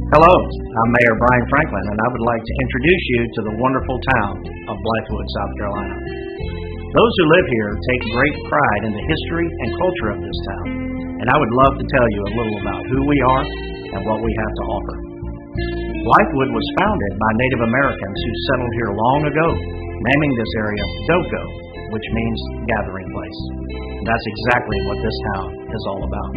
Hello, I'm Mayor Brian Franklin, and I would like to introduce you to the wonderful town of Blythewood, South Carolina. Those who live here take great pride in the history and culture of this town, and I would love to tell you a little about who we are and what we have to offer. Lightwood was founded by Native Americans who settled here long ago, naming this area Doko, which means gathering place. And that's exactly what this town is all about.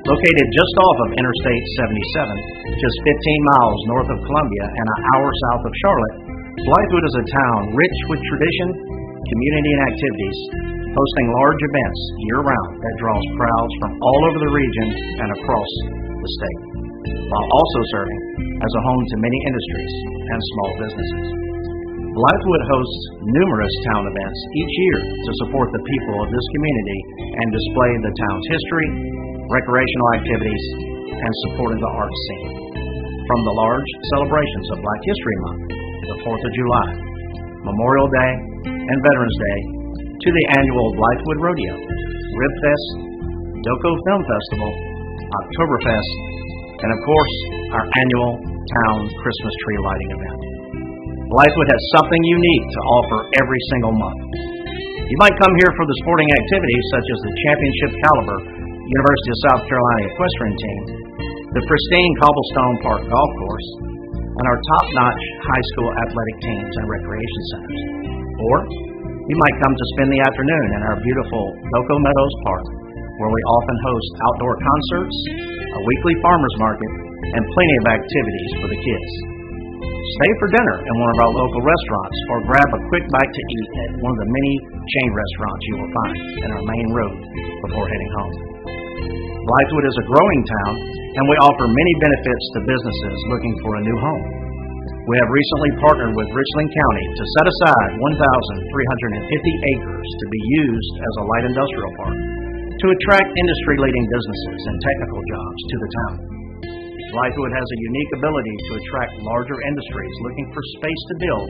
Located just off of Interstate 77, just 15 miles north of Columbia and an hour south of Charlotte, Blythewood is a town rich with tradition, community, and activities, hosting large events year-round that draws crowds from all over the region and across the state, while also serving as a home to many industries and small businesses. Blythewood hosts numerous town events each year to support the people of this community and display the town's history, recreational activities, and supporting the arts scene. From the large celebrations of Black History Month, the 4th of July, Memorial Day, and Veterans Day, to the annual Blythewood Rodeo, Ribfest, Doko Film Festival, Oktoberfest, and of course, our annual town Christmas tree lighting event. Blythewood has something unique to offer every single month. You might come here for the sporting activities such as the championship caliber University of South Carolina Equestrian Team, the pristine Cobblestone Park Golf Course, and our top-notch high school athletic teams and recreation centers. Or you might come to spend the afternoon in our beautiful Doko Meadows Park, where we often host outdoor concerts, a weekly farmers market, and plenty of activities for the kids. Stay for dinner in one of our local restaurants or grab a quick bite to eat at one of the many chain restaurants you will find in our main road before heading home. Blythewood is a growing town, and we offer many benefits to businesses looking for a new home. We have recently partnered with Richland County to set aside 1,350 acres to be used as a light industrial park to attract industry-leading businesses and technical jobs to the town. Blythewood has a unique ability to attract larger industries looking for space to build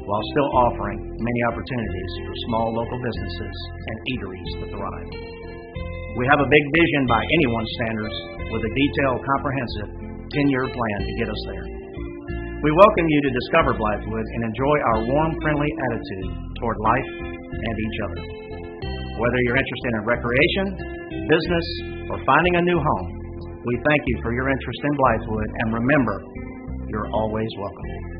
while still offering many opportunities for small local businesses and eateries to thrive. We have a big vision by anyone's standards with a detailed, comprehensive 10-year plan to get us there. We welcome you to discover Blythewood and enjoy our warm, friendly attitude toward life and each other. Whether you're interested in recreation, business, or finding a new home, we thank you for your interest in Blythewood, and remember, you're always welcome.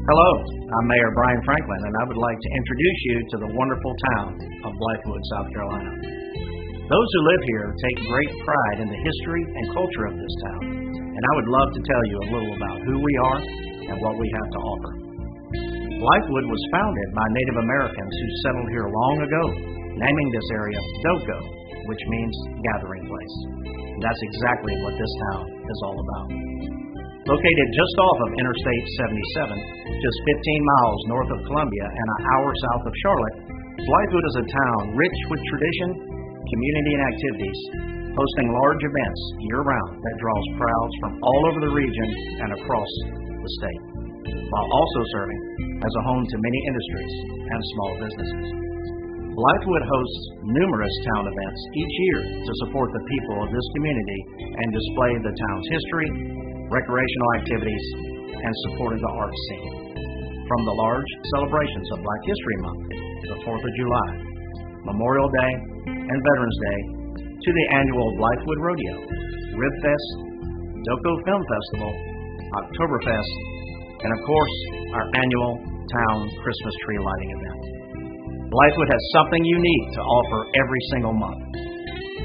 Hello, I'm Mayor Brian Franklin, and I would like to introduce you to the wonderful town of Blythewood, South Carolina. Those who live here take great pride in the history and culture of this town, and I would love to tell you a little about who we are and what we have to offer. Blythewood was founded by Native Americans who settled here long ago, naming this area Doko, which means gathering place. And that's exactly what this town is all about. Located just off of Interstate 77, just 15 miles north of Columbia and an hour south of Charlotte, Blythewood is a town rich with tradition, community, and activities, hosting large events year-round that draws crowds from all over the region and across the state, while also serving as a home to many industries and small businesses. Blythewood hosts numerous town events each year to support the people of this community and display the town's history, recreational activities, and supporting the arts scene. From the large celebrations of Black History Month, the 4th of July, Memorial Day, and Veterans Day, to the annual Blythewood Rodeo, Ribfest, Doko Film Festival, Oktoberfest, and of course, our annual town Christmas tree lighting event. Blythewood has something unique to offer every single month.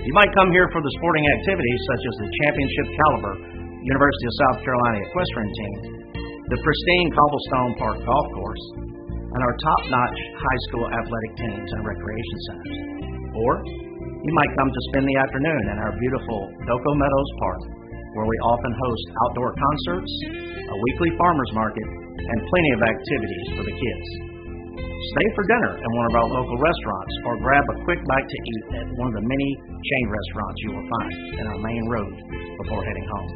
You might come here for the sporting activities such as the championship caliber University of South Carolina Equestrian Team, the pristine Cobblestone Park Golf Course, and our top-notch high school athletic teams and recreation centers. Or you might come to spend the afternoon in our beautiful Doko Meadows Park, where we often host outdoor concerts, a weekly farmers market, and plenty of activities for the kids. Stay for dinner in one of our local restaurants or grab a quick bite to eat at one of the many chain restaurants you will find in our main road before heading home.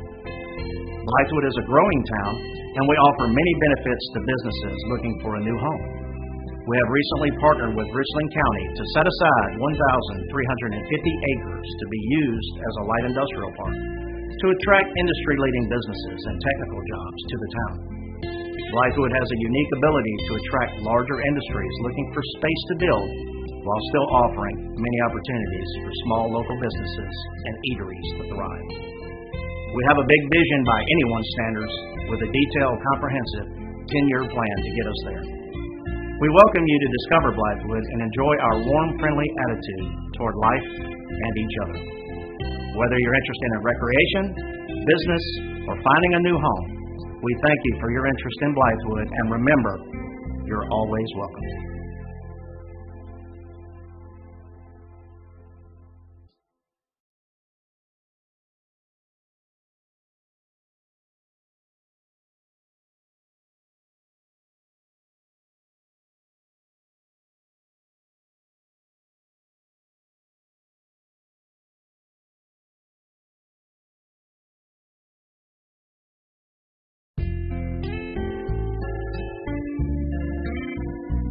Blythewood is a growing town, and we offer many benefits to businesses looking for a new home. We have recently partnered with Richland County to set aside 1,350 acres to be used as a light industrial park to attract industry-leading businesses and technical jobs to the town. Blythewood has a unique ability to attract larger industries looking for space to build while still offering many opportunities for small local businesses and eateries to thrive. We have a big vision by anyone's standards with a detailed, comprehensive 10-year plan to get us there. We welcome you to discover Blythewood and enjoy our warm, friendly attitude toward life and each other. Whether you're interested in recreation, business, or finding a new home, we thank you for your interest in Blythewood, and remember, you're always welcome.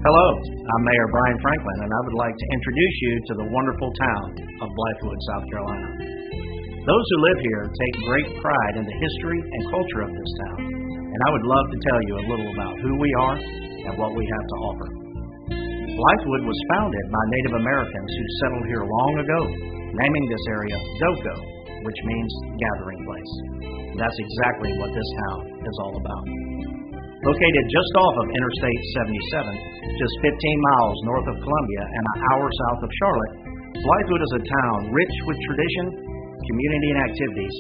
Hello, I'm Mayor Brian Franklin, and I would like to introduce you to the wonderful town of Blythewood, South Carolina. Those who live here take great pride in the history and culture of this town, and I would love to tell you a little about who we are and what we have to offer. Blythewood was founded by Native Americans who settled here long ago, naming this area Doko, which means gathering place. That's exactly what this town is all about. Located just off of Interstate 77, just 15 miles north of Columbia and an hour south of Charlotte, Blythewood is a town rich with tradition, community, and activities,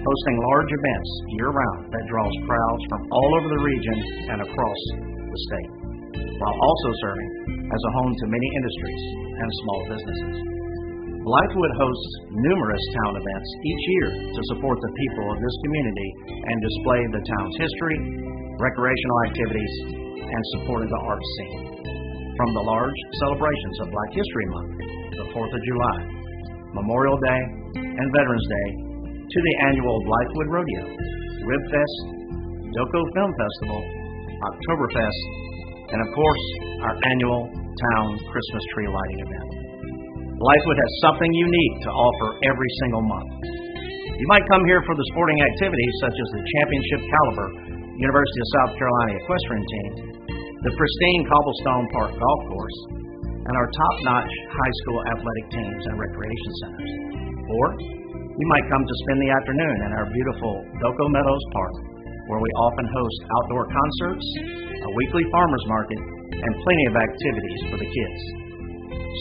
hosting large events year-round that draws crowds from all over the region and across the state, while also serving as a home to many industries and small businesses. Blythewood hosts numerous town events each year to support the people of this community and display the town's history, recreational activities, and supporting the arts scene. From the large celebrations of Black History Month, the 4th of July, Memorial Day, and Veterans Day, to the annual Blythewood Rodeo, Ribfest, Doko Film Festival, Oktoberfest, and of course, our annual town Christmas tree lighting event. Blythewood has something unique to offer every single month. You might come here for the sporting activities such as the championship caliber University of South Carolina Equestrian Team, the pristine Cobblestone Park Golf Course, and our top-notch high school athletic teams and recreation centers. Or you might come to spend the afternoon in our beautiful Doko Meadows Park, where we often host outdoor concerts, a weekly farmers market, and plenty of activities for the kids.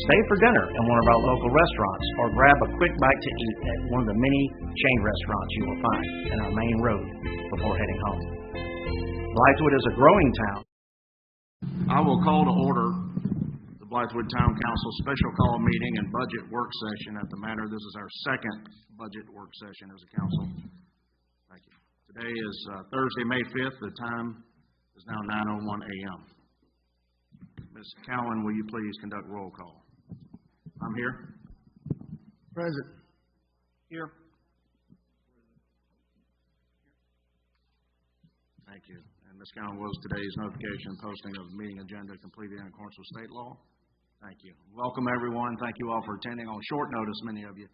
Stay for dinner in one of our local restaurants or grab a quick bite to eat at one of the many chain restaurants you will find in our main road before heading home. Blythewood is a growing town. I will call to order the Blythewood Town Council special call meeting and budget work session at the Manor. This is our second budget work session as a council. Thank you. Today is Thursday, May 5th. The time is now 9:01 a.m. Ms. Cowan, will you please conduct roll call? I'm here. Present. Here. Thank you. And Ms. Cowan, was today's notification posting of the meeting agenda completed in accordance with state law? Thank you. Welcome, everyone. Thank you all for attending on short notice, many of you.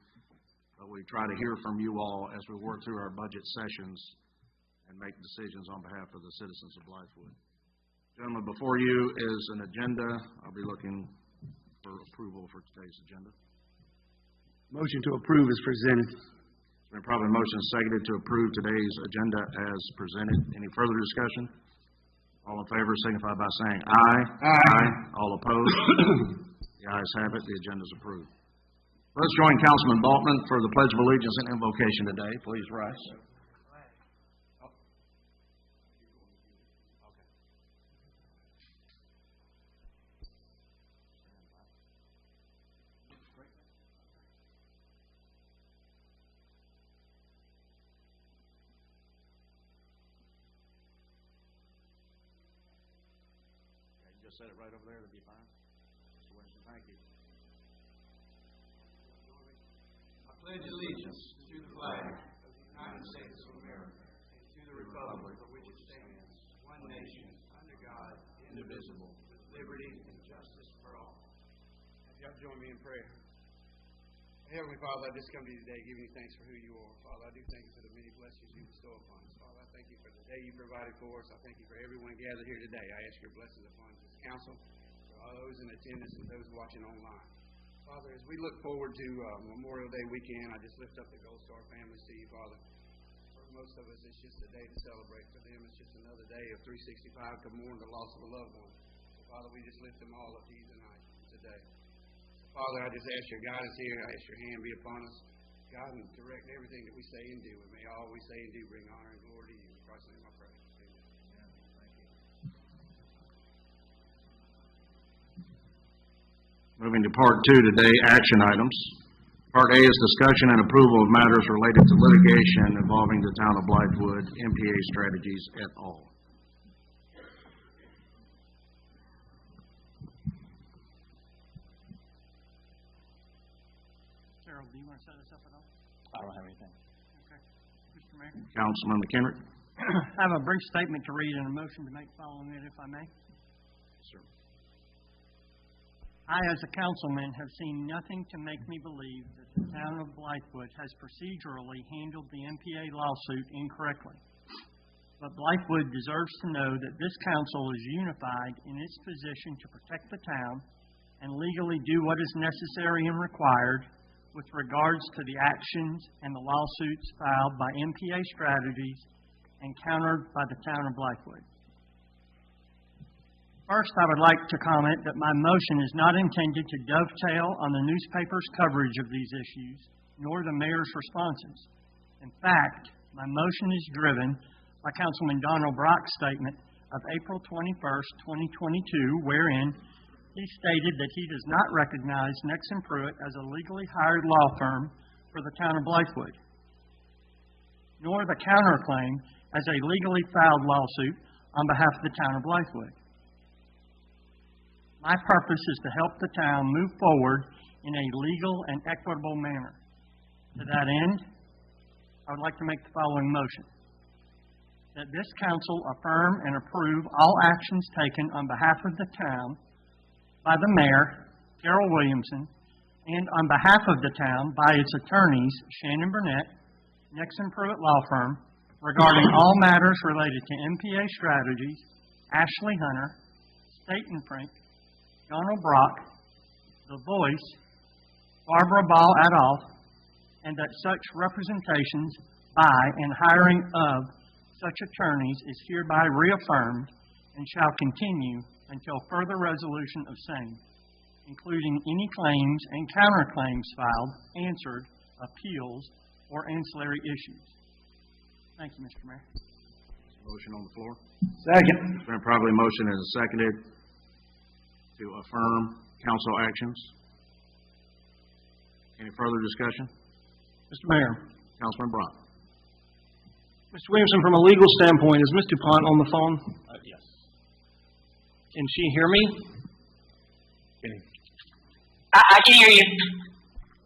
But we try to hear from you all as we work through our budget sessions and make decisions on behalf of the citizens of Blythewood. Gentlemen, before you is an agenda. I'll be looking for approval for today's agenda. Motion to approve is presented. It's been probably motion seconded to approve today's agenda as presented. Any further discussion? All in favor signify by saying aye. Aye. All opposed? The ayes have it. The agenda is approved. Let's join Councilman Baltman for the Pledge of Allegiance and invocation today. Please rise. just set it right over there, that'd be fine. Mr. Winston, thank you. I pledge allegiance to the flag of the United States of America and to the republic for which it stands, one nation, under God, indivisible, with liberty and justice for all. Y'all join me in prayer. Heavenly Father, I just come to you today giving you thanks for who you are. Father, I do thank you for the many blessings you bestow upon us. Father, I thank you for the day you provided for us. I thank you for everyone gathered here today. I ask your blessings upon this council, for all those in attendance and those watching online. Father, as we look forward to Memorial Day weekend, I just lift up the Gold Star families to you, Father. For most of us, it's just a day to celebrate. For them, it's just another day of 365 to mourn the loss of a loved one. So, Father, we just lift them all up to you tonight, today. Father, I just ask your guidance here. I ask your hand be upon us. God, and direct everything that we say and do. And may all we say and do bring honor and glory to you. In Christ's name I pray. Amen. Thank you. Moving to Part 2 today, action items. Part A is discussion and approval of matters related to litigation involving the town of Blythewood, MPA strategies et al. Do you want to set us up at all? I don't have anything. Okay. Mr. Mayor? Councilman McHenry. I have a brief statement to read and a motion to make following it, if I may. Sir. I, as a councilman, have seen nothing to make me believe that the town of Blythewood has procedurally handled the MPA lawsuit incorrectly. But Blythewood deserves to know that this council is unified in its position to protect the town and legally do what is necessary and required with regards to the actions and the lawsuits filed by MPA Strategies and countered by the town of Blythewood. First, I would like to comment that my motion is not intended to dovetail on the newspaper's coverage of these issues, nor the mayor's responses. In fact, my motion is driven by Councilman Donald Brock's statement of April 21st, 2022, wherein he stated that he does not recognize Nexon Pruitt as a legally hired law firm for the town of Blythewood, nor the counterclaim as a legally filed lawsuit on behalf of the town of Blythewood. My purpose is to help the town move forward in a legal and equitable manner. To that end, I would like to make the following motion: that this council affirm and approve all actions taken on behalf of the town by the mayor, Carol Williamson, and on behalf of the town by its attorneys, Shannon Burnett, Nexon Pruitt Law Firm, regarding all matters related to MPA Strategies, Ashley Hunter, Staten Frink, Donald Brock, The Voice, Barbara Ball et al., and that such representations by and hiring of such attorneys is hereby reaffirmed and shall continue until further resolution of same, including any claims and counterclaims filed, answered, appeals, or ancillary issues. Thank you, Mr. Mayor. Motion on the floor. Second. It's been probably motion and seconded to affirm council actions. Any further discussion? Mr. Mayor. Councilman Brock. Mr. Williamson, from a legal standpoint, is Ms. DuPont on the phone? Yes. Can she hear me? I can hear you.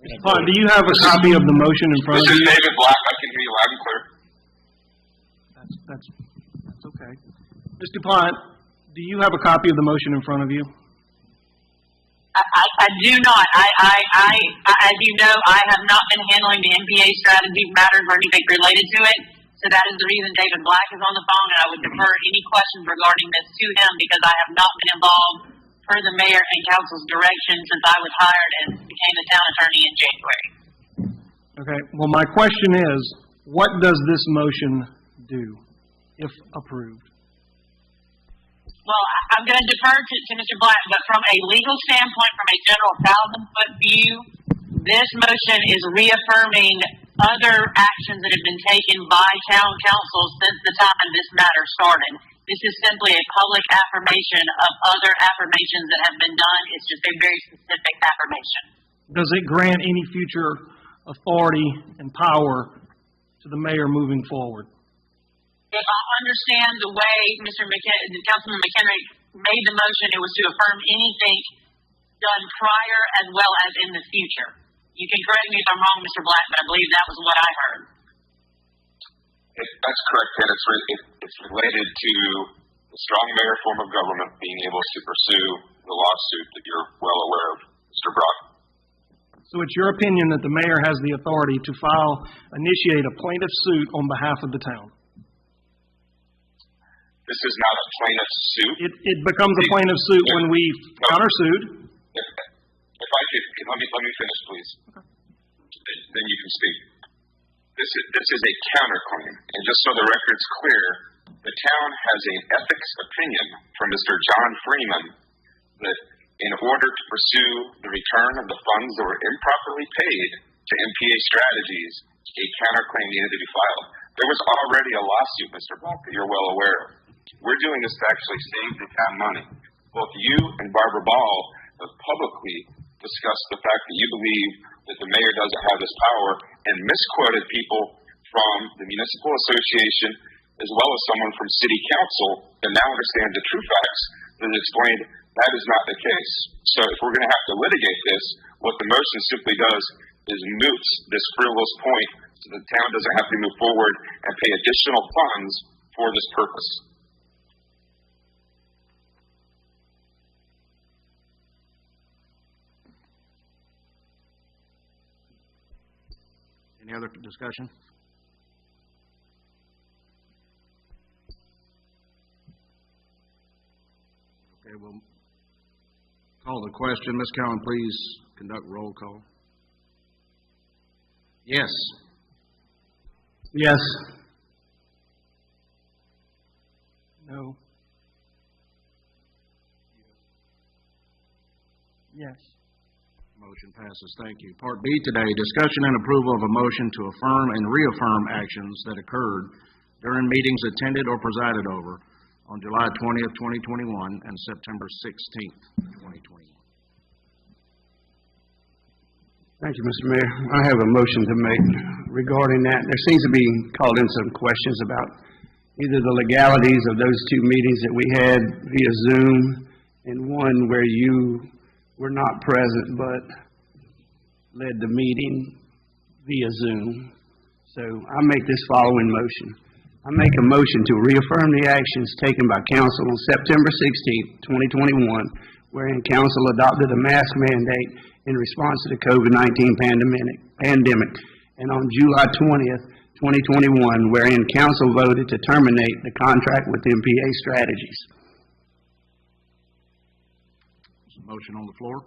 Ms. DuPont, do you have a copy of the motion in front of This you? is David Black. I can hear you loud and clear. That's okay. Ms. DuPont, do you have a copy of the motion in front of you? I do not. As you know, I have not been handling the MPA strategy matters or anything related to it. So that is the reason David Black is on the phone, and I would defer any questions regarding this to him because I have not been involved per the mayor and council's direction since I was hired and became the town attorney in January. Okay. Well, my question is, what does this motion do, if approved? Well, I'm going to defer to Mr. Black, but from a legal standpoint, from a general 1,000-foot view, this motion is reaffirming other actions that have been taken by town council since the time this matter started. This is simply a public affirmation of other affirmations that have been done. It's just a very specific affirmation. Does it grant any future authority and power to the mayor moving forward? If I understand the way Councilman McHenry made the motion, it was to affirm anything done prior as well as in the future. You can correct me if I'm wrong, Mr. Black, but I believe that was what I heard. That's correct, and it's related to the strong mayor form of government being able to pursue the lawsuit that you're well aware of, Mr. Brock. So it's your opinion that the mayor has the authority to initiate a plaintiff suit on behalf of the town? This is not a plaintiff's suit. It becomes a plaintiff suit when we countersued. If I could, let me finish, please. Okay. Then you can speak. This is a counterclaim, and just so the record's clear, the town has an ethics opinion from Mr. John Freeman that in order to pursue the return of the funds that were improperly paid to MPA Strategies, a counterclaim needed to be filed. There was already a lawsuit, Mr. Black, that you're well aware of. We're doing this to actually save the town money. Both you and Barbara Ball have publicly discussed the fact that you believe that the mayor doesn't have this power and misquoted people from the Municipal Association as well as someone from City Council that now understand the true facts that has explained that is not the case. So if we're going to have to litigate this, what the motion simply does is moots this frivolous point so the town doesn't have to move forward and pay additional funds for this purpose. Any other discussion? Okay, we'll call the question. Ms. Cowan, please conduct roll call. Yes. Yes. No. Yes. Motion passes. Thank you. Part B today, discussion and approval of a motion to affirm and reaffirm actions that occurred during meetings attended or presided over on July 20th, 2021 and September 16th, 2021. Thank you, Mr. Mayor. I have a motion to make regarding that. There seems to be called in some questions about either the legalities of those two meetings that we had via Zoom and one where you were not present but led the meeting via Zoom. So I make this following motion. I make a motion to reaffirm the actions taken by council on September 16th, 2021, wherein council adopted a mask mandate in response to the COVID-19 pandemic, and on July 20th, 2021, wherein council voted to terminate the contract with MPA Strategies. Motion on the floor.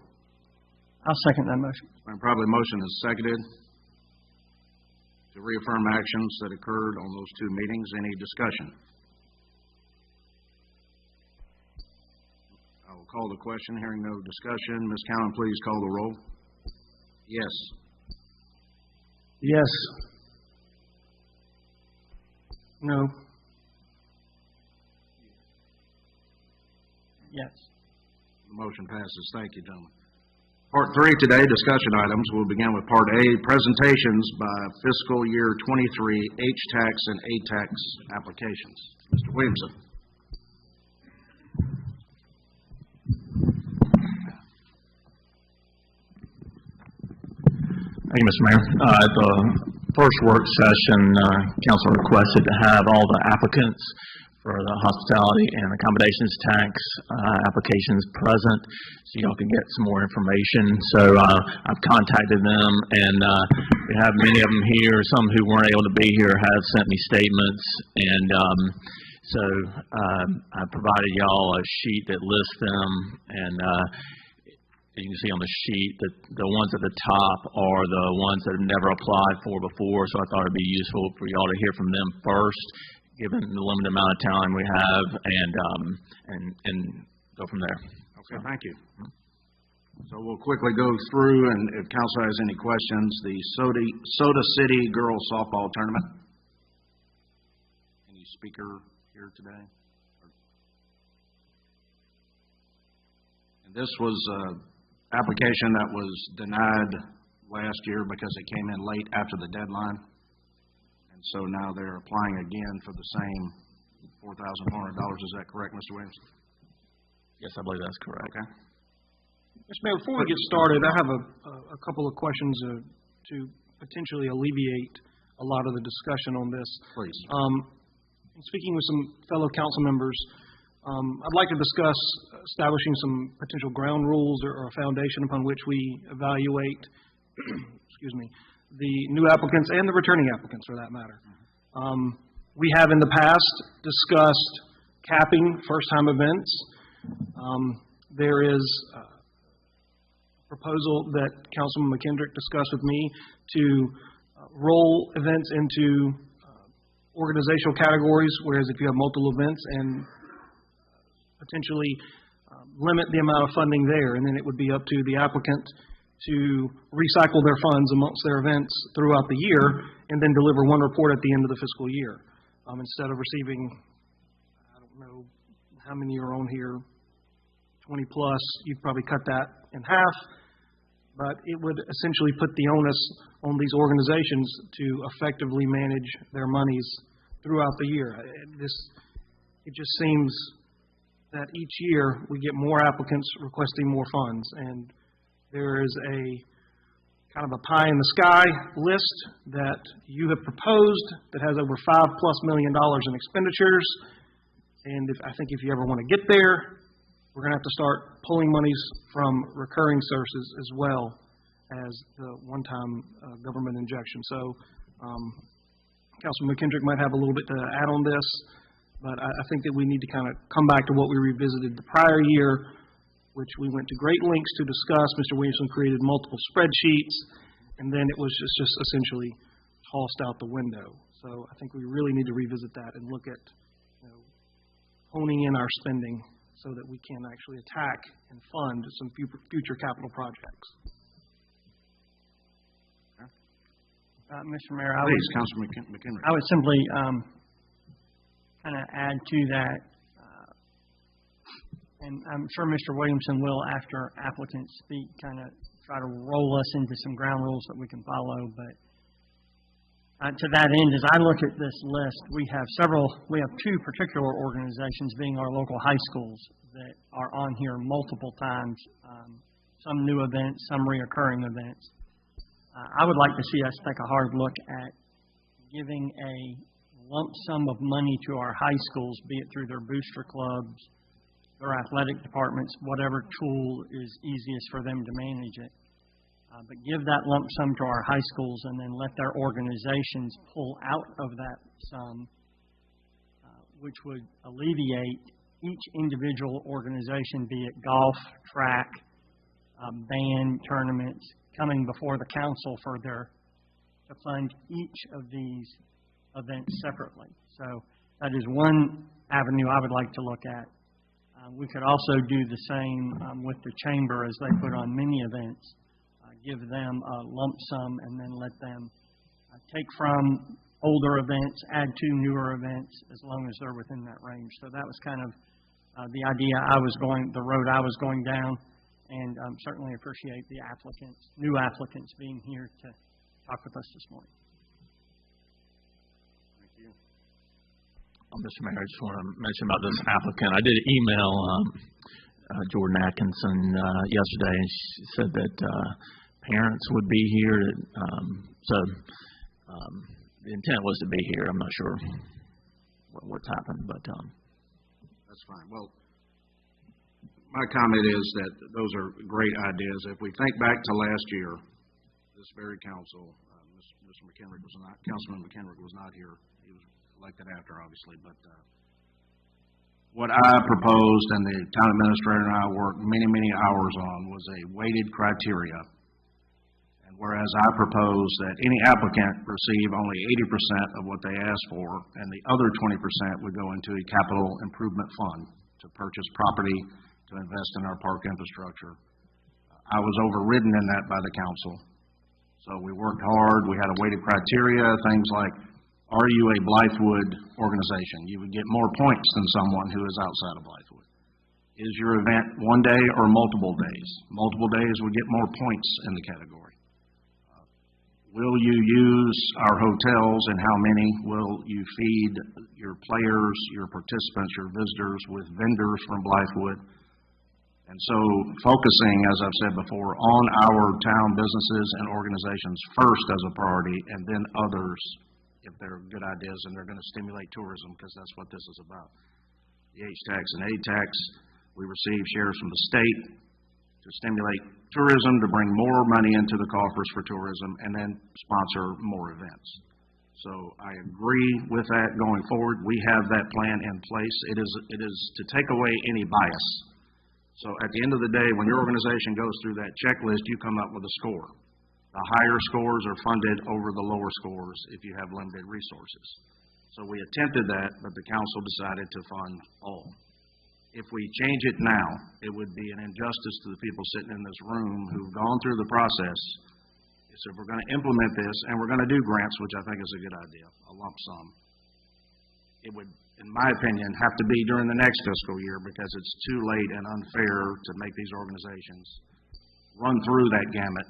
I'll second that motion. And probably motion is seconded to reaffirm actions that occurred on those two meetings. Any discussion? I will call the question. Hearing no discussion, Ms. Cowan, please call the roll. Yes. Yes. No. Yes. The motion passes. Thank you, gentlemen. Part 3 today, discussion items. We'll begin with Part A, presentations by fiscal year 23 H-Tax and A-Tax applications. Mr. Williamson. Thank you, Mr. Mayor. At the first work session, council requested to have all the applicants for the hospitality and accommodations tax applications present, so y'all can get some more information. So I've contacted them, and we have many of them here. Some who weren't able to be here have sent me statements, and so I provided y'all a sheet that lists them, and you can see on the sheet that the ones at the top are the ones that have never applied for before, so I thought it would be useful for y'all to hear from them first, given the limited amount of time we have, and go from there. Okay, thank you. So we'll quickly go through, and if council has any questions, the Soda City Girls Softball Tournament. Any speaker here today? And this was an application that was denied last year because it came in late after the deadline. And so now they're applying again for the same $4,400. Is that correct, Mr. Williams? Yes, I believe that's correct. Okay. Mr. Mayor, before we get started, I have a couple of questions to potentially alleviate a lot of the discussion on this. Please. In speaking with some fellow council members, I'd like to discuss establishing some potential ground rules or a foundation upon which we evaluate, the new applicants and the returning applicants for that matter. We have in the past discussed capping first-time events. There is a proposal that Councilman McKendrick discussed with me to roll events into organizational categories, whereas if you have multiple events and potentially limit the amount of funding there, and then it would be up to the applicant to recycle their funds amongst their events throughout the year and then deliver one report at the end of the fiscal year. Instead of receiving, I don't know how many are on here, 20 plus, you'd probably cut that in half, but it would essentially put the onus on these organizations to effectively manage their monies throughout the year. It just seems that each year we get more applicants requesting more funds, and there is a kind of a pie in the sky list that you have proposed that has over $5+ million in expenditures, and I think if you ever want to get there, we're going to have to start pulling monies from recurring sources as well as the one-time government injection. So Councilman McKendrick might have a little bit to add on this, but I think that we need to kind of come back to what we revisited the prior year, which we went to great lengths to discuss. Mr. Williamson created multiple spreadsheets, and then it was just essentially tossed out the window. So I think we really need to revisit that and look at honing in our spending so that we can actually attack and fund some future capital projects. Mr. Mayor, Please, Councilman McHenry. I would simply kind of add to that, and I'm sure Mr. Williamson will, after applicants speak, kind of try to roll us into some ground rules that we can follow. But to that end, as I look at this list, we have two particular organizations, being our local high schools, that are on here multiple times, some new events, some reoccurring events. I would like to see us take a hard look at giving a lump sum of money to our high schools, be it through their booster clubs, their athletic departments, whatever tool is easiest for them to manage it. But give that lump sum to our high schools and then let their organizations pull out of that sum, which would alleviate each individual organization, be it golf, track, band, tournaments, coming before the council to fund each of these events separately. So that is one avenue I would like to look at. We could also do the same with the chamber as they put on many events. Give them a lump sum and then let them take from older events, add to newer events, as long as they're within that range. So that was kind of the idea the road I was going down, and certainly appreciate the new applicants being here to talk with us this morning. Thank you. Mr. Mayor, I just want to mention about this applicant. I did email Jordan Atkinson yesterday, and she said that parents would be here. So the intent was to be here. I'm not sure what's happened, but that's fine. Well, my comment is that those are great ideas. If we think back to last year, this very council, Mr. McHenry was not, Councilman McHenry was not here. He was elected after, obviously, but what I proposed and the town administrator and I worked many, many hours on was a weighted criteria. And whereas I proposed that any applicant receive only 80% of what they asked for, and the other 20% would go into a capital improvement fund to purchase property to invest in our park infrastructure. I was overridden in that by the council. So we worked hard. We had a weighted criteria, things like, are you a Blythewood organization? You would get more points than someone who is outside of Blythewood. Is your event one day or multiple days? Multiple days would get more points in the category. Will you use our hotels and how many? Will you feed your players, your participants, your visitors with vendors from Blythewood? And so focusing, as I've said before, on our town businesses and organizations first as a priority, and then others if they're good ideas and they're going to stimulate tourism, because that's what this is about. The H-Tax and A-Tax, we receive shares from the state to stimulate tourism, to bring more money into the coffers for tourism, and then sponsor more events. So I agree with that going forward. We have that plan in place. It is to take away any bias. So at the end of the day, when your organization goes through that checklist, you come up with a score. The higher scores are funded over the lower scores if you have limited resources. So we attempted that, but the council decided to fund all. If we change it now, it would be an injustice to the people sitting in this room who've gone through the process. So if we're going to implement this, and we're going to do grants, which I think is a good idea, a lump sum, it would, in my opinion, have to be during the next fiscal year, because it's too late and unfair to make these organizations run through that gamut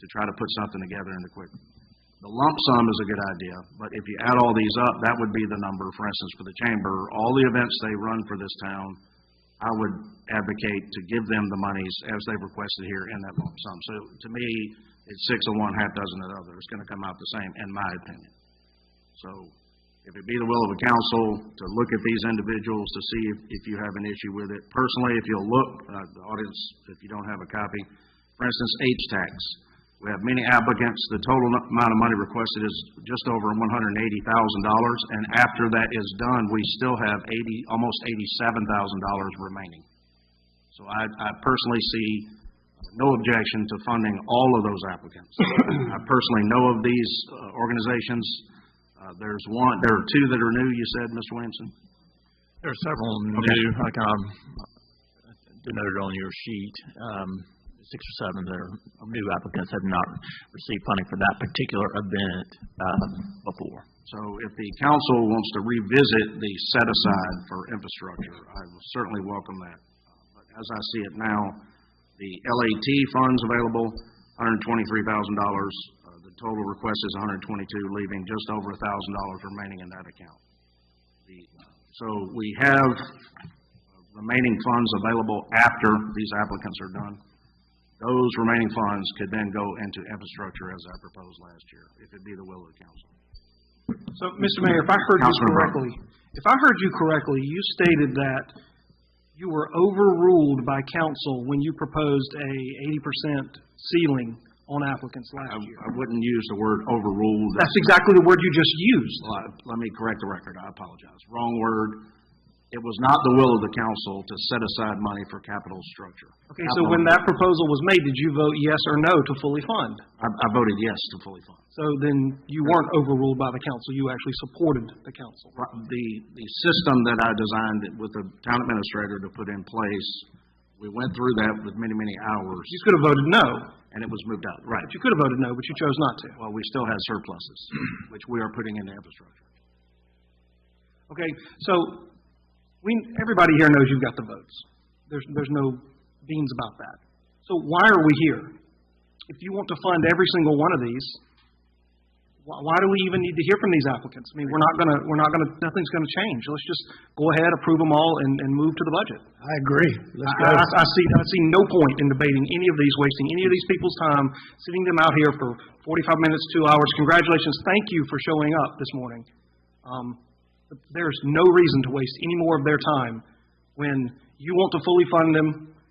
to try to put something together in the quick. The lump sum is a good idea, but if you add all these up, that would be the number. For instance, for the chamber, all the events they run for this town, I would advocate to give them the monies as they've requested here in that lump sum. So to me, it's 6 of one, half dozen of the other. It's going to come out the same, in my opinion. So if it be the will of the council to look at these individuals to see if you have an issue with it. Personally, if you'll look, the audience, if you don't have a copy, for instance, H-Tax. We have many applicants. The total amount of money requested is just over $180,000, and after that is done, we still have almost $87,000 remaining. So I personally see no objection to funding all of those applicants. I personally know of these organizations. There are two that are new, you said, Mr. Williamson? There are several new, like denoted on your sheet. 6 or 7 that are new applicants have not received funding for that particular event before. So if the council wants to revisit the set-aside for infrastructure, I will certainly welcome that. But as I see it now, the LAT funds available, $123,000. The total request is $122,000, leaving just over $1,000 remaining in that account. So we have remaining funds available after these applicants are done. Those remaining funds could then go into infrastructure as I proposed last year, if it be the will of the council. So, Mr. Mayor, if I heard you correctly, you stated that you were overruled by council when you proposed a 80% ceiling on applicants last year. I wouldn't use the word overruled. That's exactly the word you just used. Let me correct the record. I apologize. Wrong word. It was not the will of the council to set aside money for capital structure. Okay, so when that proposal was made, did you vote yes or no to fully fund? I voted yes to fully fund. So then you weren't overruled by the council. You actually supported the council. The system that I designed with the town administrator to put in place, we went through that with many, many hours. You could have voted no. And it was moved out. Right. But you could have voted no, but you chose not to. Well, we still had surpluses, which we are putting into infrastructure. Okay, so everybody here knows you've got the votes. There's no beans about that. So why are we here? If you want to fund every single one of these, why do we even need to hear from these applicants? I mean, nothing's gonna change. Let's just go ahead, approve them all, and move to the budget. I agree. Let's go. I see no point in debating any of these, wasting any of these people's time, sitting them out here for 45 minutes, 2 hours. Congratulations. Thank you for showing up this morning. But there's no reason to waste any more of their time when you want to fully fund them,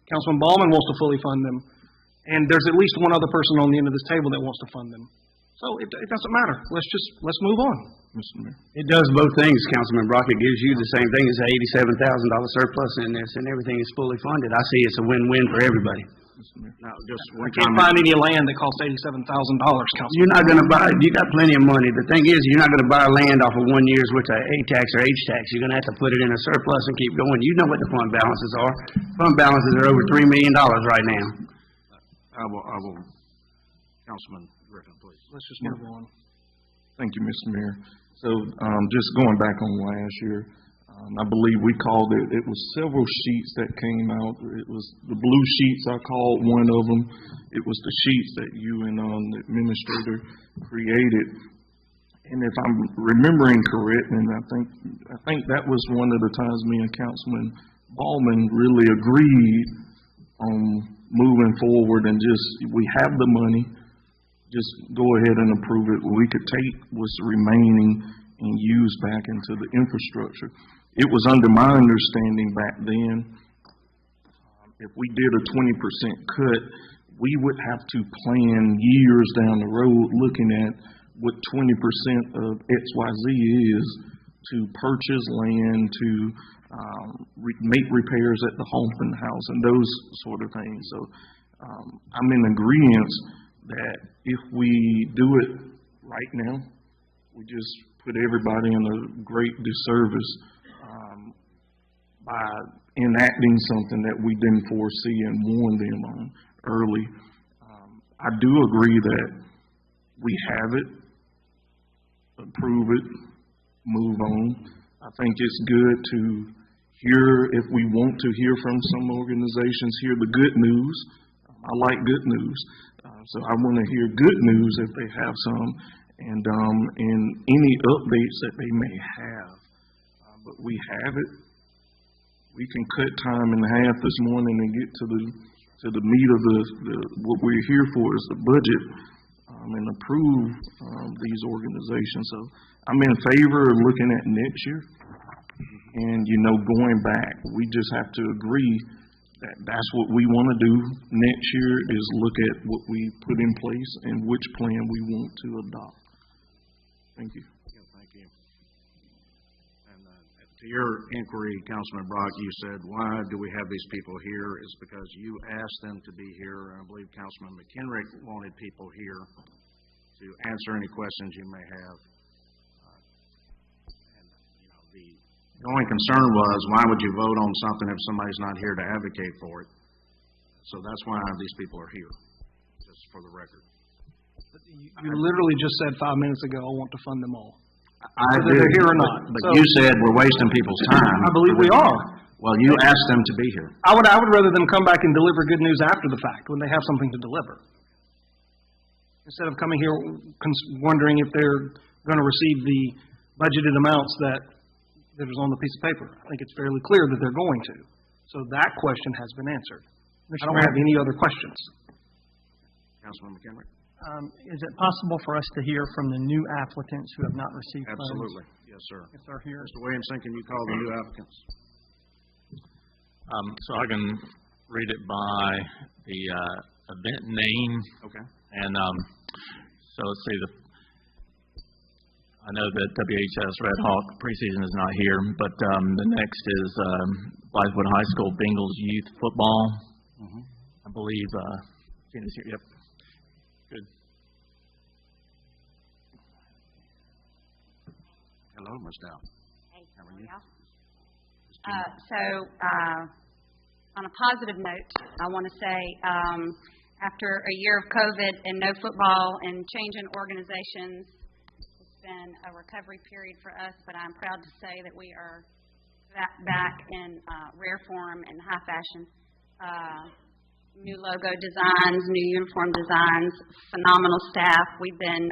Councilman Ballman wants to fully fund them, and there's at least one other person on the end of this table that wants to fund them. So it doesn't matter. Let's move on, Mr. Mayor. It does both things, Councilman Brock. It gives you the same thing as an $87,000 surplus in this, and everything is fully funded. I see it's a win-win for everybody. Now, just I can't find any land that costs $87,000, Councilman. You're not going to buy, you got plenty of money. The thing is, you're not going to buy land off of 1 year's worth of A-tax or H-tax. You're going to have to put it in a surplus and keep going. You know what the fund balances are. Fund balances are over $3 million right now. I will, Councilman Griffin, please. Let's just move on. Thank you, Mr. Mayor. So, just going back on last year, I believe we called it was several sheets that came out. It was the blue sheets, I called one of them. It was the sheets that you and the administrator created. And if I'm remembering correct, and I think that was one of the times me and Councilman Ballman really agreed on moving forward and just, we have the money, just go ahead and approve it. We could take what's remaining and use back into the infrastructure. It was under my understanding back then, if we did a 20% cut, we would have to plan years down the road looking at what 20% of XYZ is to purchase land, to make repairs at the home house and those sort of things. So I'm in agreement that if we do it right now, we just put everybody in a great disservice by enacting something that we didn't foresee and warn them on early. I do agree that we have it, approve it, move on. I think it's good to hear, if we want to hear from some organizations, hear the good news. I like good news. So I want to hear good news if they have some, and any updates that they may have. But we have it. We can cut time in half this morning and get to the meat of what we're here for is the budget, and approve these organizations. So I'm in favor of looking at next year, and going back. We just have to agree that that's what we want to do next year, is look at what we put in place and which plan we want to adopt. Thank you. Yeah, thank you. And to your inquiry, Councilman Brock, you said, why do we have these people here? It's because you asked them to be here. I believe Councilman McKenrick wanted people here to answer any questions you may have. The only concern was, why would you vote on something if somebody's not here to advocate for it? So that's why these people are here, just for the record. You literally just said 5 minutes ago, I want to fund them all. Whether they're here or not. But you said we're wasting people's time. I believe we are. Well, you asked them to be here. I would rather them come back and deliver good news after the fact, when they have something to deliver. Instead of coming here wondering if they're going to receive the budgeted amounts that is on the piece of paper. I think it's fairly clear that they're going to. So that question has been answered. I don't have any other questions. Councilman McKenrick? Is it possible for us to hear from the new applicants who have not received funds? Absolutely. Yes, sir. If they're here. Mr. Williamson, can you call the new applicants? So I can read it by the event name. Okay. And so let's see, I know that WHS Red Hawk preseason is not here, but the next is Blythewood High School Bengals Youth Football. Mm-hmm. I believe Tina's here. Yep. Good. Hello, Ms. Dow. Hey, how are you? On a positive note, I want to say after a year of COVID and no football and change in organizations, it's been a recovery period for us, but I'm proud to say that we are back in rare form and high fashion. New logo designs, new uniform designs, phenomenal staff. We've been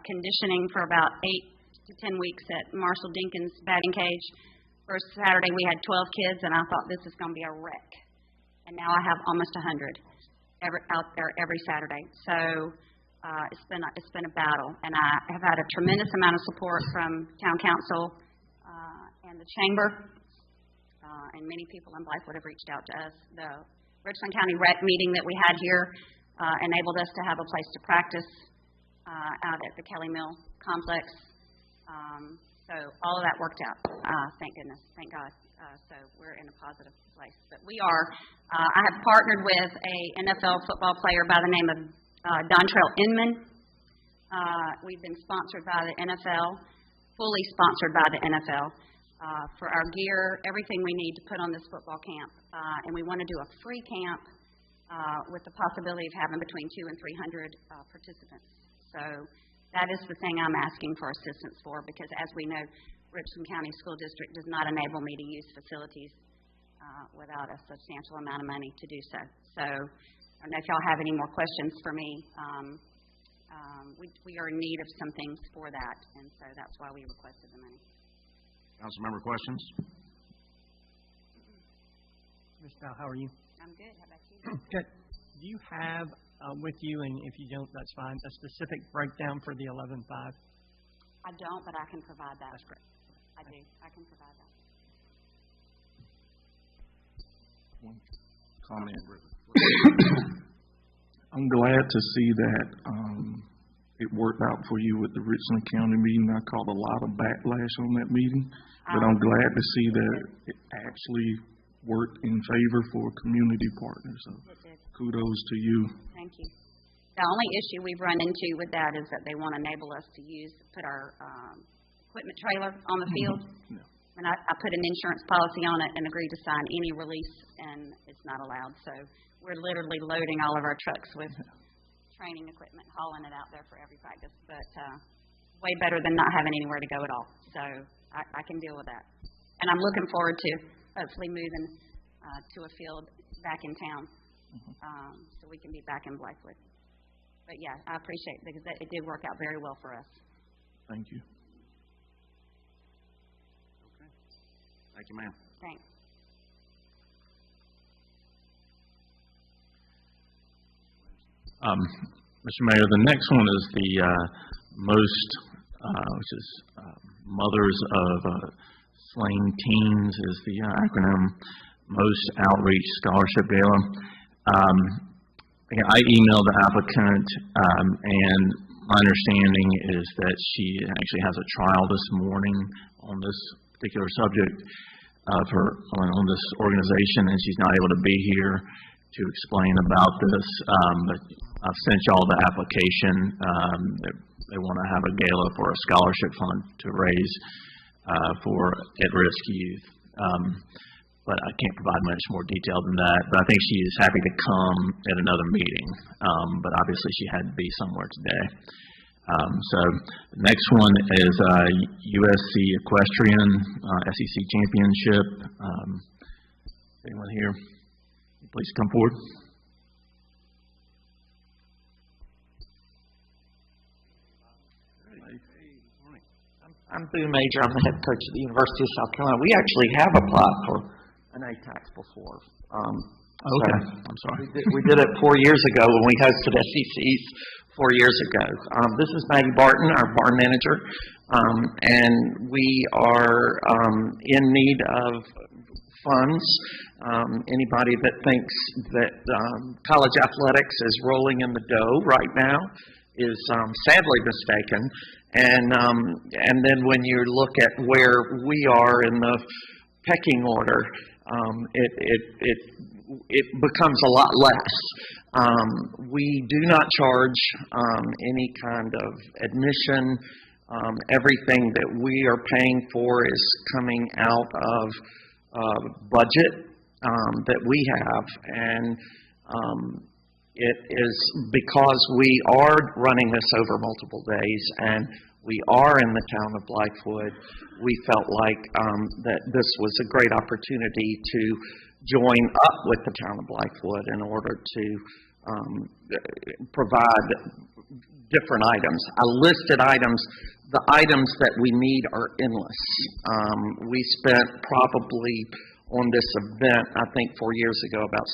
conditioning for about 8 to 10 weeks at Marshall Dinkins batting cage. First Saturday we had 12 kids, and I thought this is going to be a wreck. And now I have almost 100 out there every Saturday. So it's been a battle, and I have had a tremendous amount of support from town council and the chamber, and many people in Blythewood have reached out to us. The Richland County Rec meeting that we had here enabled us to have a place to practice out at the Kelly Mill complex. So all of that worked out. Thank goodness. Thank God. So we're in a positive place. But we are, I have partnered with a NFL football player by the name of Dontrell Inman. We've been sponsored by the NFL, fully sponsored by the NFL, for our gear, everything we need to put on this football camp. And we want to do a free camp with the possibility of having between 200 and 300 participants. So that is the thing I'm asking for assistance for, because as we know, Richland County School District does not enable me to use facilities without a substantial amount of money to do so. So I don't know if y'all have any more questions for me. We are in need of some things for that, and so that's why we requested the money. Council member questions? Ms. Dow, how are you? I'm good. How about you? Okay. Do you have with you, and if you don't, that's fine, a specific breakdown for the 11.5? I don't, but I can provide that. That's great. I do. I can provide that. One comment. I'm glad to see that it worked out for you with the Richland County meeting. I caught a lot of backlash on that meeting, but I'm glad to see that it actually worked in favor for community partners. So kudos to you. Thank you. The only issue we've run into with that is that they want to enable us to put our equipment trailer on the field. Yeah. And I put an insurance policy on it and agreed to sign any release, and it's not allowed. So we're literally loading all of our trucks with training equipment, hauling it out there for every practice. But way better than not having anywhere to go at all. So I can deal with that. And I'm looking forward to hopefully moving to a field back in town so we can be back in Blythewood. But, yeah, I appreciate it because it did work out very well for us. Thank you. Okay. Thank you, ma'am. Thanks. Mr. Mayor, the next one is the which is Mothers of Slain Teens is the acronym, Most Outreach Scholarship Gala. I emailed the applicant, and my understanding is that she actually has a trial this morning on this particular subject on this organization, and she's not able to be here to explain about this. But I've sent y'all the application. They want to have a gala for a scholarship fund to raise for at-risk youth. But I can't provide much more detail than that. But I think she is happy to come at another meeting. But obviously she had to be somewhere today. So the next one is USC Equestrian SEC Championship. Anyone here? Please come forward. I'm Boo Major. I'm the head coach at the University of South Carolina. We actually have applied for an ATAX before. Okay, I'm sorry. We did it 4 years ago when we hosted SECs 4 years ago. This is Maggie Barton, our barn manager, and we are in need of funds. Anybody that thinks that college athletics is rolling in the dough right now is sadly mistaken. And then when you look at where we are in the pecking order, it becomes a lot less. We do not charge any kind of admission. Everything that we are paying for is coming out of budget that we have, and it is because we are running this over multiple days and we are in the town of Lightwood. We felt like that this was a great opportunity to join up with the town of Blythewood in order to provide different items. I listed items. The items that we need are endless. We spent probably on this event, I think 4 years ago, about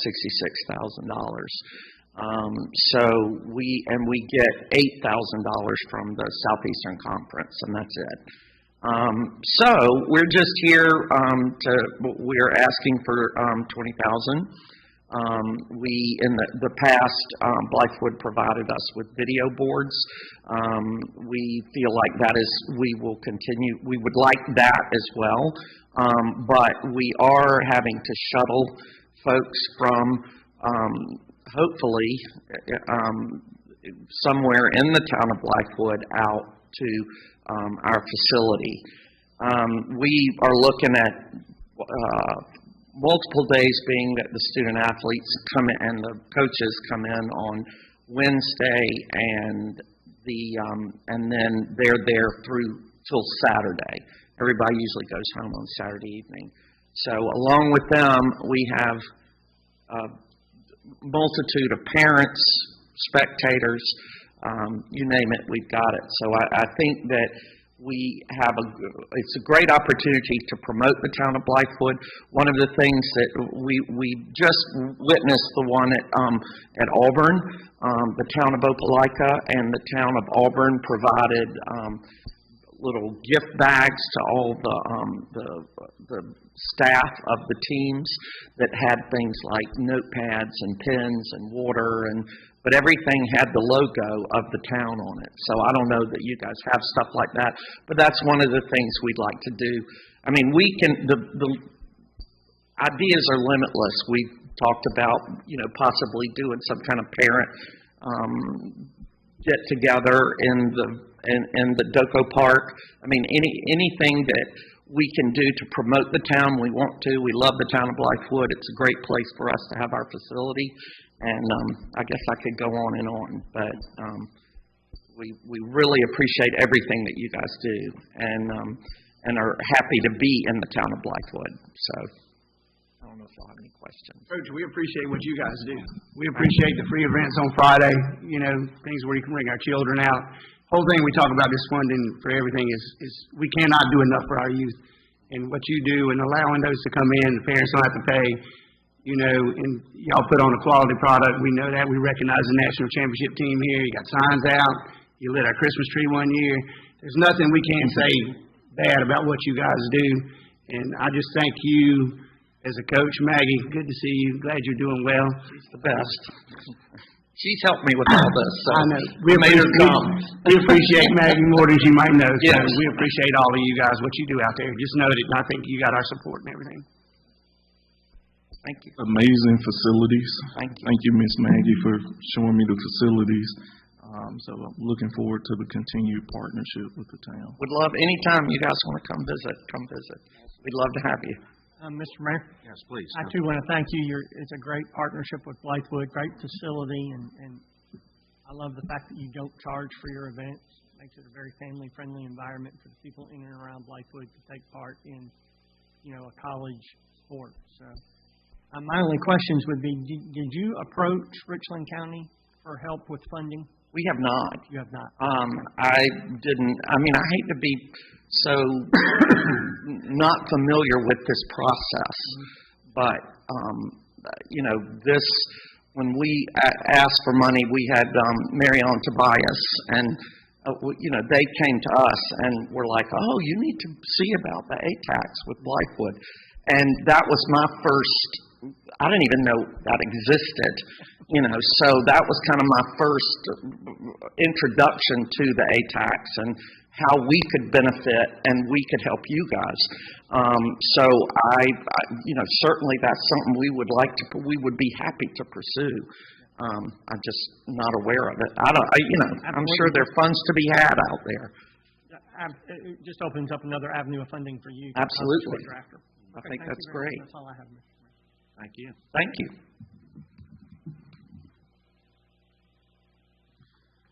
$66,000. So we get $8,000 from the Southeastern Conference, and that's it. So we're just here we're asking for $20,000. We in the past, Blythewood provided us with video boards. We feel like that is, we will continue. We would like that as well, but we are having to shuttle folks from hopefully somewhere in the town of Blythewood out to our facility. We are looking at multiple days, being that the student athletes come in and the coaches come in on Wednesday, and then they're there through till Saturday. Everybody usually goes home on Saturday evening. So along with them, we have a multitude of parents, spectators, you name it, we've got it. So I think that it's a great opportunity to promote the town of Blythewood. One of the things that we just witnessed, the one at Auburn, the town of Opelika and the town of Auburn provided little gift bags to all the staff of the teams that had things like notepads and pens and water, but everything had the logo of the town on it. So I don't know that you guys have stuff like that, but that's one of the things we'd like to do. I mean, the ideas are limitless. We've talked about, possibly doing some kind of parent get together in the Doco Park. I mean, anything that we can do to promote the town, we want to. We love the town of Blythewood. It's a great place for us to have our facility, and I guess I could go on and on, but we really appreciate everything that you guys do, and are happy to be in the town of Blythewood. So I don't know if y'all have any questions. Coach, we appreciate what you guys do. We appreciate the free events on Friday, things where you can bring our children out. Whole thing we talk about this funding for everything is we cannot do enough for our youth. And what you do and allowing those to come in, the parents don't have to pay, and y'all put on a quality product. We know that. We recognize the national championship team here. You got signs out. You lit our Christmas tree one year. There's nothing we can't say bad about what you guys do. And I just thank you as a coach. Maggie, good to see you. Glad you're doing well. She's the best. She's helped me with all this. So I know. We appreciate Maggie more than you might know. So yes. We appreciate all of you guys, what you do out there. Just know that I think you got our support and everything. Thank you. Amazing facilities. Thank you. Thank you, Miss Maggie, for showing me the facilities. So I'm looking forward to the continued partnership with the town. Would love, anytime you guys want to come visit. We'd love to have you. Mr. Mayor? Yes, please. I too want to thank you. It's a great partnership with Blythewood, great facility, and I love the fact that you don't charge for your events. It makes it a very family-friendly environment for the people in and around Blythewood to take part in, a college sport. So my only questions would be, did you approach Richland County for help with funding? We have not. You have not. I didn't. I mean, I hate to be so not familiar with this process, but this. When we asked for money, we had Marion Tobias, and they came to us and were like, "Oh, you need to see about the A-Tax with Blythewood," and that was my first. I didn't even know that existed, so that was kind of my first introduction to the A-Tax and how we could benefit and we could help you guys. So I certainly that's something we would be happy to pursue. I'm just not aware of it. I'm sure there are funds to be had out there. It just opens up another avenue of funding for you. Absolutely. Okay, I think that's great. That's all I have, Mr. Mayor. Thank you. Thank you.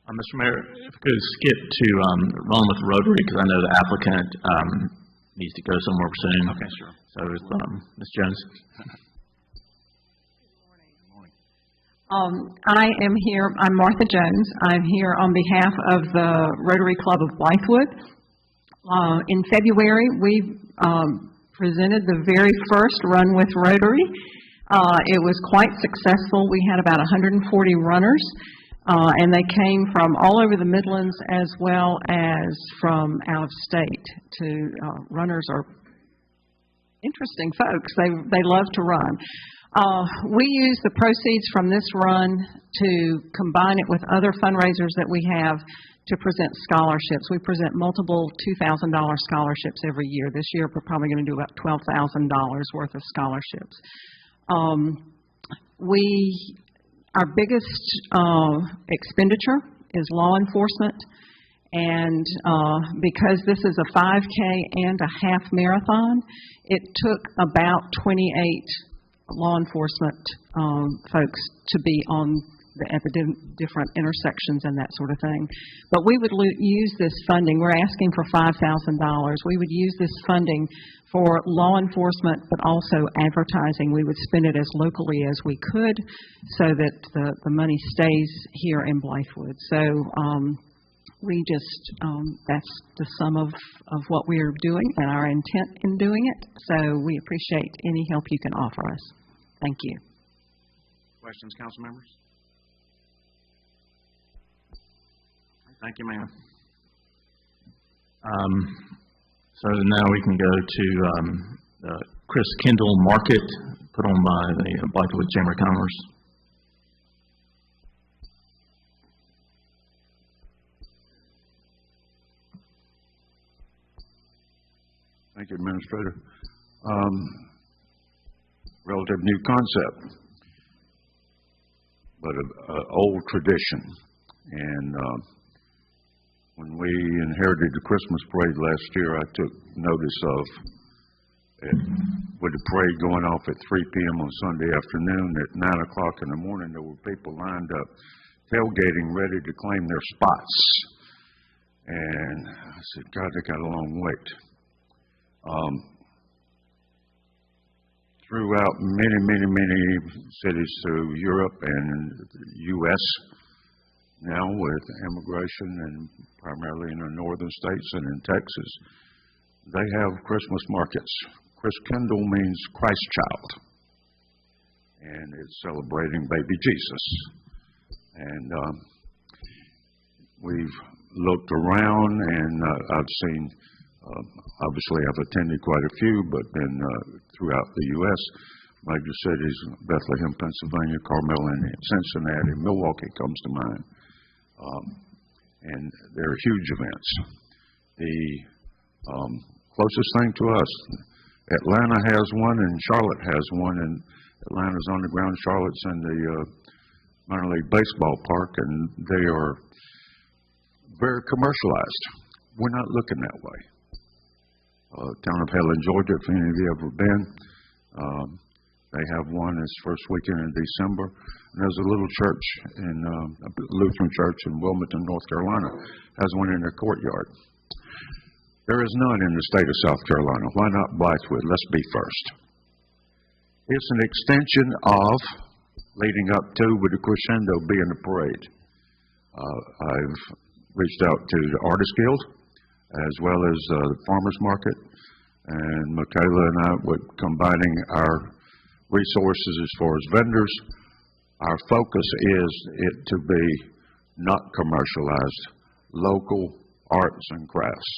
Mr. Mayor, if we could skip to rolling with Rotary, because I know the applicant needs to go somewhere soon. Okay, sure. So, Ms. Jones. I am here. I'm Martha Jones. I'm here on behalf of the Rotary Club of Blythewood. In February, we presented the very first Run with Rotary. It was quite successful. We had about 140 runners, and they came from all over the Midlands as well as from out of state. Runners are interesting folks. They love to run. We use the proceeds from this run to combine it with other fundraisers that we have to present scholarships. We present multiple $2,000 scholarships every year. This year we're probably going to do about $12,000 worth of scholarships. Our biggest expenditure is law enforcement, and because this is a 5K and a half marathon, it took about 28 law enforcement folks to be at the different intersections and that sort of thing. But we would use this funding. We're asking for $5,000. We would use this funding for law enforcement, but also advertising. We would spend it as locally as we could so that the money stays here in Blythewood. So we just, that's the sum of what we are doing and our intent in doing it. So we appreciate any help you can offer us. Thank you. Questions, council members? Thank you, ma'am. So now we can go to the Chris Kendall Market put on by the Blythewood Chamber of Commerce. Thank you, Administrator. Relative new concept, but an old tradition. And when we inherited the Christmas parade last year, I took notice of it, with the parade going off at 3 p.m. on Sunday afternoon. At 9 o'clock in the morning, there were people lined up, tailgating, ready to claim their spots. And I said, God, they got a long wait. Throughout many cities through Europe and the U.S. now with immigration, and primarily in the northern states and in Texas, they have Christmas markets. Chris Kendall means Christ child, and it's celebrating baby Jesus. And we've looked around, and I've seen, obviously I've attended quite a few, but then throughout the U.S., major cities, Bethlehem, Pennsylvania, Carmel, and Cincinnati, Milwaukee comes to mind. And they're huge events. The closest thing to us, Atlanta has one and Charlotte has one, and Atlanta's on the ground, Charlotte's in the minor league baseball park, and they are very commercialized. We're not looking that way. Town of Helen, Georgia, if any of you have ever been, they have one this first weekend in December. And there's a little church in a Lutheran church in Wilmington, North Carolina, has one in their courtyard. There is none in the state of South Carolina. Why not Blythewood? Let's be first. It's an extension of leading up to, with the crescendo being the parade. I've reached out to the Artist Guild as well as the Farmers Market, and Michaela and I, with combining our resources as far as vendors, our focus is it to be not commercialized, local arts and crafts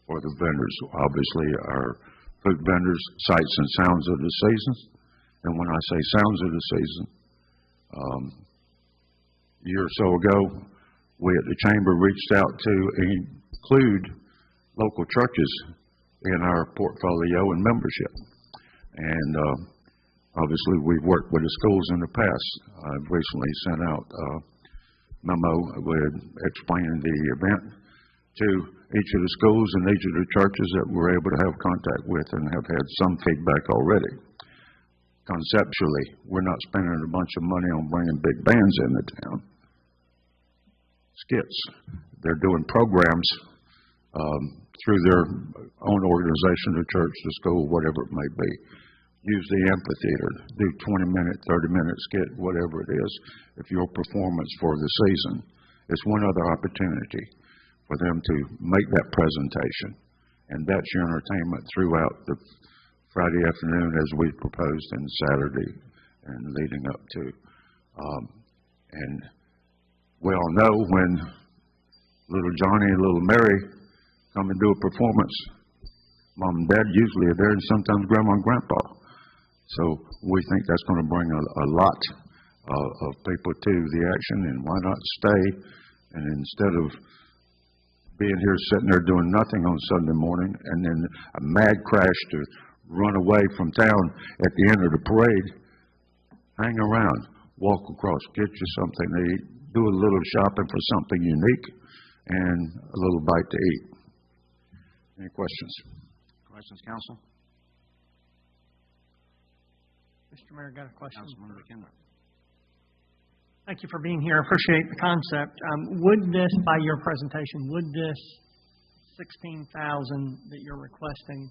for the vendors. Obviously, our food vendors, sights and sounds of the season. And when I say sounds of the season, a year or so ago, we at the Chamber reached out to include local churches in our portfolio and membership. And obviously, we've worked with the schools in the past. I've recently sent out a memo with explaining the event to each of the schools and each of the churches that we're able to have contact with and have had some feedback already. Conceptually, we're not spending a bunch of money on bringing big bands into town. Skits. They're doing programs through their own organization, the church, the school, whatever it may be. Use the amphitheater, do 20-minute, 30-minute skit, whatever it is, if your performance for the season. It's one other opportunity for them to make that presentation. And that's your entertainment throughout the Friday afternoon, as we proposed, and Saturday and leading up to. And we all know when little Johnny and little Mary come and do a performance, Mom and Dad usually are there, and sometimes Grandma and Grandpa. So we think that's going to bring a lot of people to the action, and why not stay? And instead of being here sitting there doing nothing on Sunday morning, and then a mad crash to run away from town at the end of the parade, hang around, walk across, get you something to eat, do a little shopping for something unique, and a little bite to eat. Any questions? Questions, Council? Mr. Mayor, got a question. Councilman McKinley. Thank you for being here. I appreciate the concept. Would this, by your presentation, would this 16,000 that you're requesting,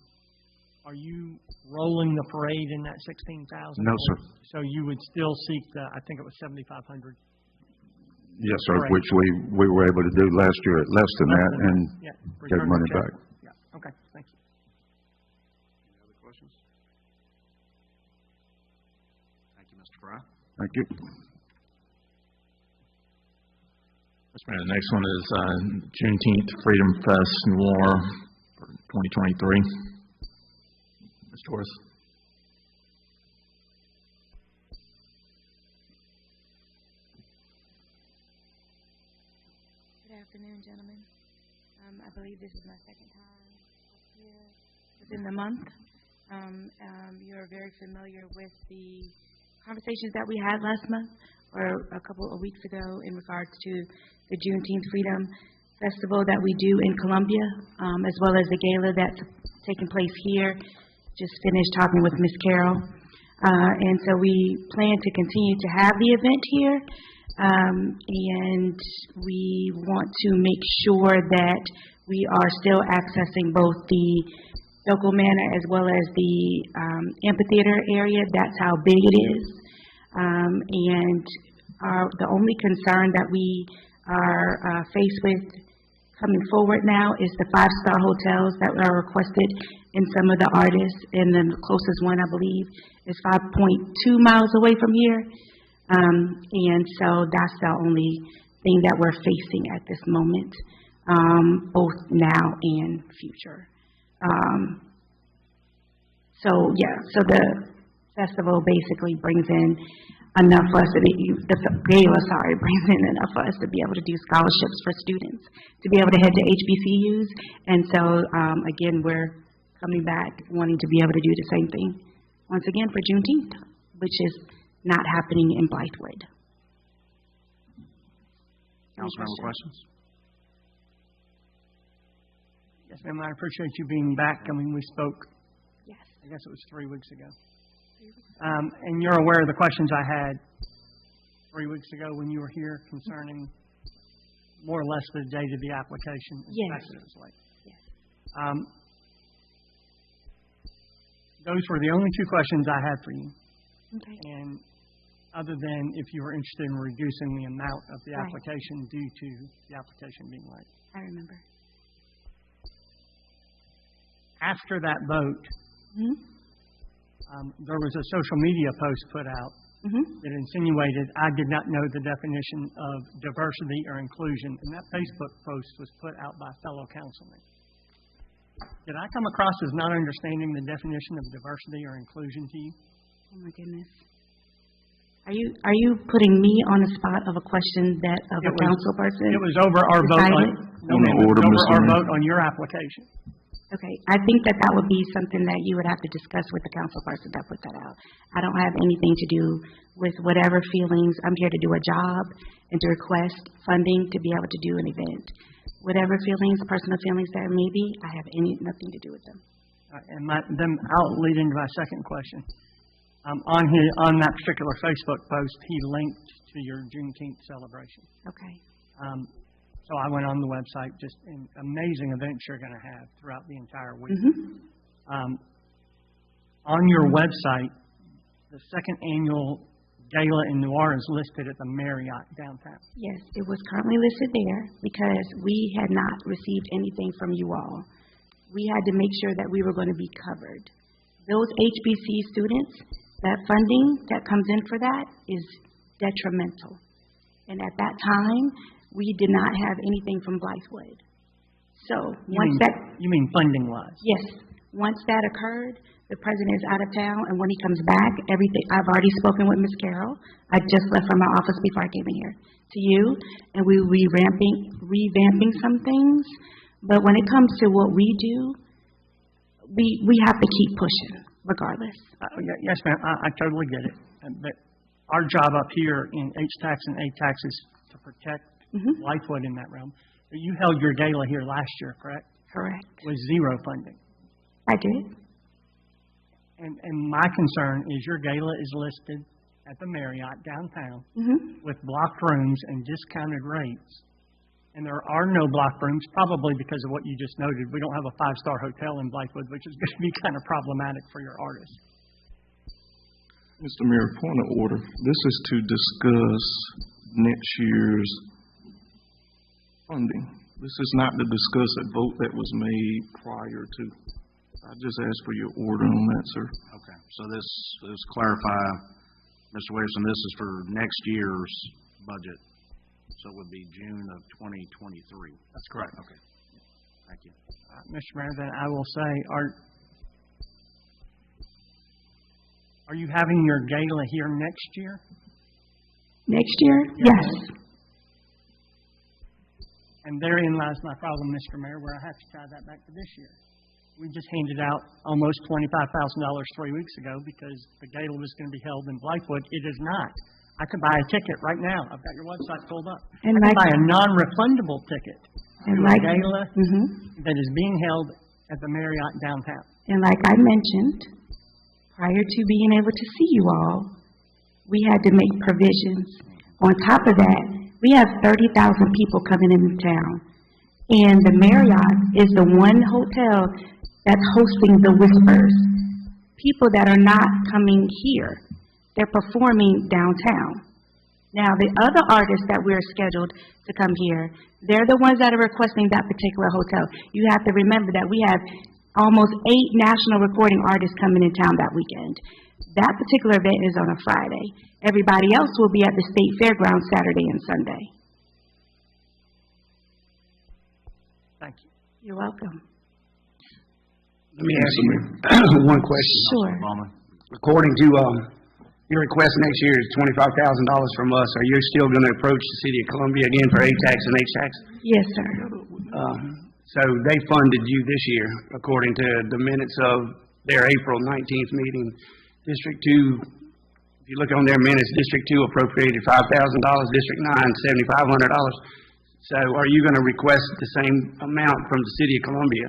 are you rolling the parade in that 16,000? No, sir. So you would still seek the, I think it was 7,500? Yes, sir, Correct. which we were able to do last year at less than that and Yeah, gave return money the check. back. Yeah, okay, thank you. Any other questions? Thank you, Mr. Fry. Thank you. Mr. Mayor, the next one is Juneteenth Freedom Fest and War for 2023. Ms. Torres. Good afternoon, gentlemen. I believe this is my second time up here within the month. You're very familiar with the conversations that we had last month or a couple of weeks ago in regards to the Juneteenth Freedom Festival that we do in Columbia, as well as the gala that's taking place here. Just finished talking with Ms. Carroll. And so we plan to continue to have the event here. And we want to make sure that we are still accessing both the local manor as well as the amphitheater area. That's how big it is. And the only concern that we are faced with coming forward now is the 5-star hotels that are requested in some of the artists. And the closest one, I believe, is 5.2 miles away from here. And so that's the only thing that we're facing at this moment, both now and future. So the festival basically brings in enough for us to be, brings in enough for us to be able to do scholarships for students, to be able to head to HBCUs. And so, again, we're coming back wanting to be able to do the same thing once again for Juneteenth, which is not happening in Blythewood. Councilmember, questions? Yes, ma'am, I appreciate you being back. I mean, we spoke, Yes. I guess it was 3 weeks ago. And you're aware of the questions I had 3 weeks ago when you were here concerning more or less the date of the application. Yes. The fact that it was late. Yes. Those were the only 2 questions I had for you. Okay. And other than if you were interested in reducing the amount of the Right. application due to the application being late. I remember. After that vote, there was a social media post put out that insinuated I did not know the definition of diversity or inclusion, and that Facebook post was put out by fellow councilmen. Did I come across as not understanding the definition of diversity or inclusion to you? Oh my goodness. Are you putting me on the spot of a question that of a council person? It was over our vote on your application. Okay, I think that would be something that you would have to discuss with the council person that put that out. I don't have anything to do with whatever feelings. I'm here to do a job and to request funding to be able to do an event. Whatever feelings, personal feelings there may be, I have nothing to do with them. And then I'll lead into my second question. On that particular Facebook post, he linked to your Juneteenth celebration. Okay. So I went on the website, just an amazing events you're going to have throughout the entire week. On your website, the second annual gala in New Orleans listed at the Marriott downtown. Yes, it was currently listed there because we had not received anything from you all. We had to make sure that we were going to be covered. Those HBC students, that funding that comes in for that is detrimental. And at that time, we did not have anything from Blythewood. So You mean funding-wise? Yes. Once that occurred, the president is out of town, and when he comes back, everything, I've already spoken with Ms. Carroll. I just left from my office before I came in here to you, and we will be revamping some things. But when it comes to what we do, we have to keep pushing, regardless. Yes, ma'am, I totally get it. But our job up here in H-Tax and A-Tax is to protect Lightwood in that realm. But you held your gala here last year, correct? Correct. With zero funding. I did. And my concern is your gala is listed at the Marriott downtown with blocked rooms and discounted rates. And there are no blocked rooms, probably because of what you just noted. We don't have a 5-star hotel in Blythewood, which is going to be kind of problematic for your artists. Mr. Mayor, point of order. This is to discuss next year's funding. This is not to discuss a vote that was made prior to. I just asked for your order on that, sir. Okay, so this clarify, Mr. Williamson, this is for next year's budget, so it would be June of 2023. That's correct. Okay, thank you. Mr. Mayor, then I will say, are you having your gala here next year? Next year? Yes. And therein lies my problem, Mr. Mayor, where I have to tie that back to this year. We just handed out almost $25,000 3 weeks ago because the gala was going to be held in Blythewood. It is not. I could buy a ticket right now. I've got your website pulled up. And I can buy a non-refundable ticket and to like, a gala that is being held at the Marriott downtown. And like I mentioned, prior to being able to see you all, we had to make provisions. On top of that, we have 30,000 people coming into town. And the Marriott is the one hotel that's hosting the Whispers. People that are not coming here, they're performing downtown. Now, the other artists that we're scheduled to come here, they're the ones that are requesting that particular hotel. You have to remember that we have almost 8 national recording artists coming in town that weekend. That particular event is on a Friday. Everybody else will be at the State Fairgrounds Saturday and Sunday. Thank you. You're welcome. Let me ask you one question. Sure. According to your request next year is $25,000 from us. Are you still going to approach the City of Columbia again for A-Tax and H-Tax? Yes, sir. So they funded you this year, according to the minutes of their April 19th meeting. District 2, if you look on their minutes, District 2 appropriated $5,000, District 9, $7,500. So are you going to request the same amount from the City of Columbia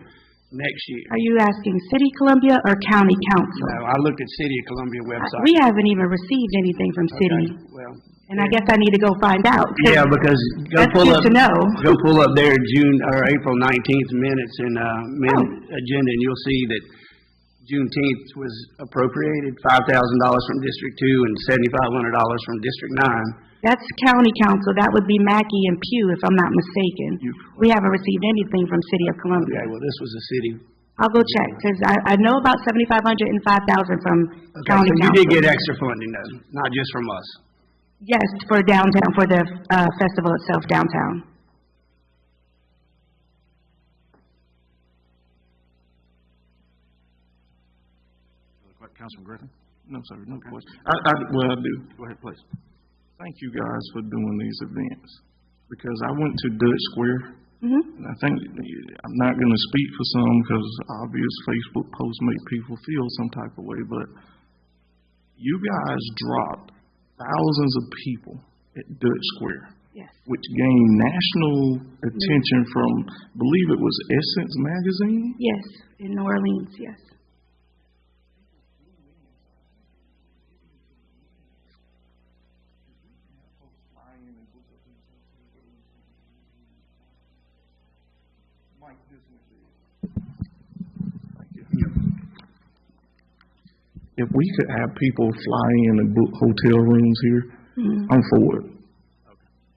next year? Are you asking City of Columbia or County Council? No, I looked at City of Columbia website. We haven't even received anything from City. Okay, well, and I guess I need to go find out. Yeah, because that's good to know. Go pull up their April 19th minutes and agenda, and you'll see that Juneteenth was appropriated $5,000 from District 2 and $7,500 from District 9. That's County Council. That would be Mackey and Pugh, if I'm not mistaken. We haven't received anything from City of Columbia. Okay, well, this was a city. I'll go check, because I know about $7,500 and $5,000 from County so Council. You did get extra funding, though, not just from us. Yes, for downtown, for the festival itself downtown. Councilman Griffin? No, sir, no question. Well, I do. Go ahead, please. Thank you guys for doing these events, because I went to Dutch Square, and I think, I'm not going to speak for some because obvious Facebook posts make people feel some type of way, but you guys dropped thousands of people at Dutch Square, which gained national attention from, I believe it was Essence magazine? Yes, in New Orleans, yes. If we could have people fly in and book hotel rooms here, I'm for it.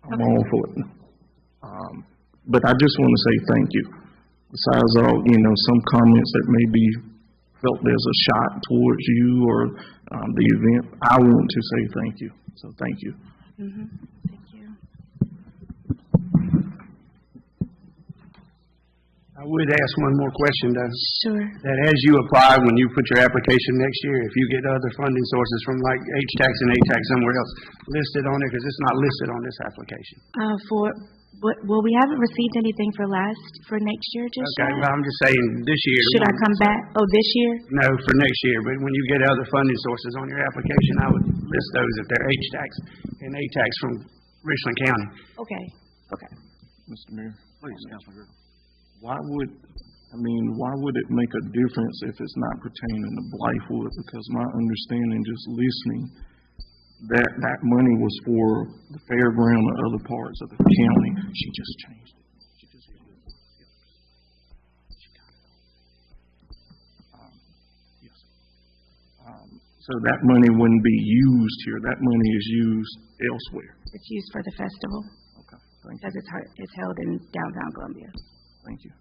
I'm all for it. But I just want to say thank you. Besides all, some comments that maybe felt there's a shot towards you or the event, I want to say thank you. So thank you. Thank you. I would ask one more question, though. Sure. That as you apply, when you put your application next year, if you get other funding sources from like H-Tax and A-Tax somewhere else, listed on it, because it's not listed on this application. Well, we haven't received anything for next year just Okay, yet. well, I'm just saying this year. Should I come back? Oh, this year? No, for next year, but when you get other funding sources on your application, I would list those if they're H-Tax and A-Tax from Richland County. Okay. Mr. Mayor? Please, Councilman Griffin. Why would it make a difference if it's not pertaining to Blythewood? Because my understanding, just listening, that money was for the fairground and other parts of the county. She just changed it. She just did it. She got it. Yes. So that money wouldn't be used here. That money is used elsewhere. It's used for the festival. Okay. Thank you. because it's held in downtown Columbia. Thank you.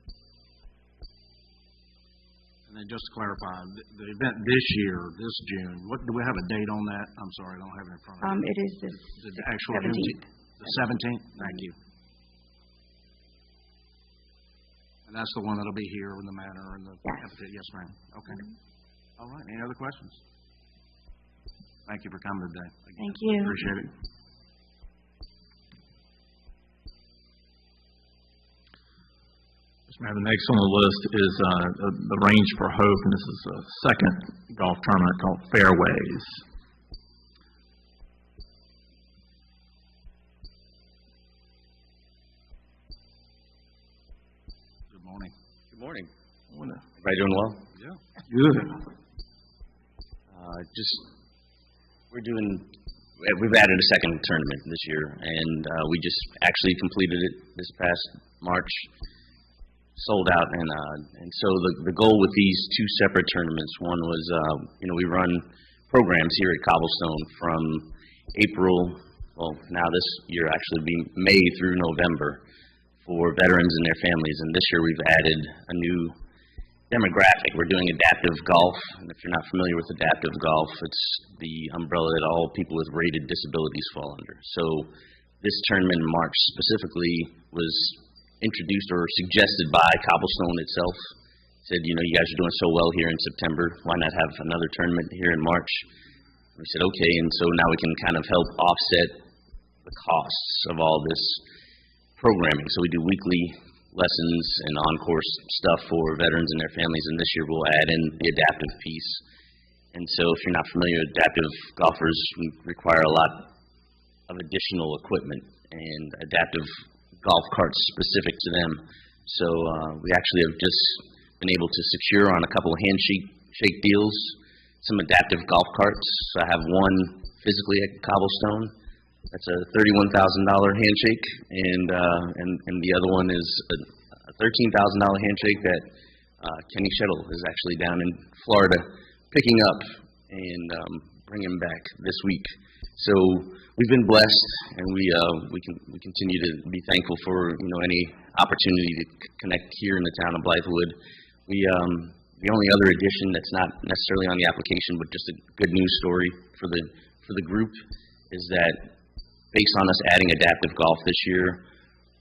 And then just to clarify, the event this year, this June, do we have a date on that? I'm sorry, I don't have it in front of me. It is The actual 17th. The 17th? Thank you. And that's the one that'll be here in the Manor and the amphitheater? Yes, ma'am. Okay. All right, any other questions? Thank you for coming today. Again. Thank you. Appreciate it. Mr. Mayor, the next on the list is the Range for Hope, and this is a second golf tournament called Fairways. Good morning. Good morning. Morning. Everybody doing well? Yeah. Good. We've added a second tournament this year, and we just actually completed it this past March, sold out, and so the goal with these two separate tournaments, one was, we run programs here at Cobblestone from April, now this year actually be May through November for veterans and their families, and this year we've added a new demographic. We're doing adaptive golf, and if you're not familiar with adaptive golf, it's the umbrella that all people with rated disabilities fall under. So this tournament in March specifically was introduced or suggested by Cobblestone itself. Said, you guys are doing so well here in September, why not have another tournament here in March? And we said, okay, and so now we can kind of help offset the costs of all this programming. So we do weekly lessons and on-course stuff for veterans and their families, and this year we'll add in the adaptive piece. And so if you're not familiar, adaptive golfers require a lot of additional equipment and adaptive golf carts specific to them. So we actually have just been able to secure on a couple of handshake deals some adaptive golf carts. So I have one physically at Cobblestone. That's a $31,000 handshake, and the other one is a $13,000 handshake that Kenny Shettle is actually down in Florida picking up and bringing back this week. So we've been blessed, and we continue to be thankful for any opportunity to connect here in the town of Blythewood. The only other addition that's not necessarily on the application, but just a good news story for the group, is that based on us adding adaptive golf this year,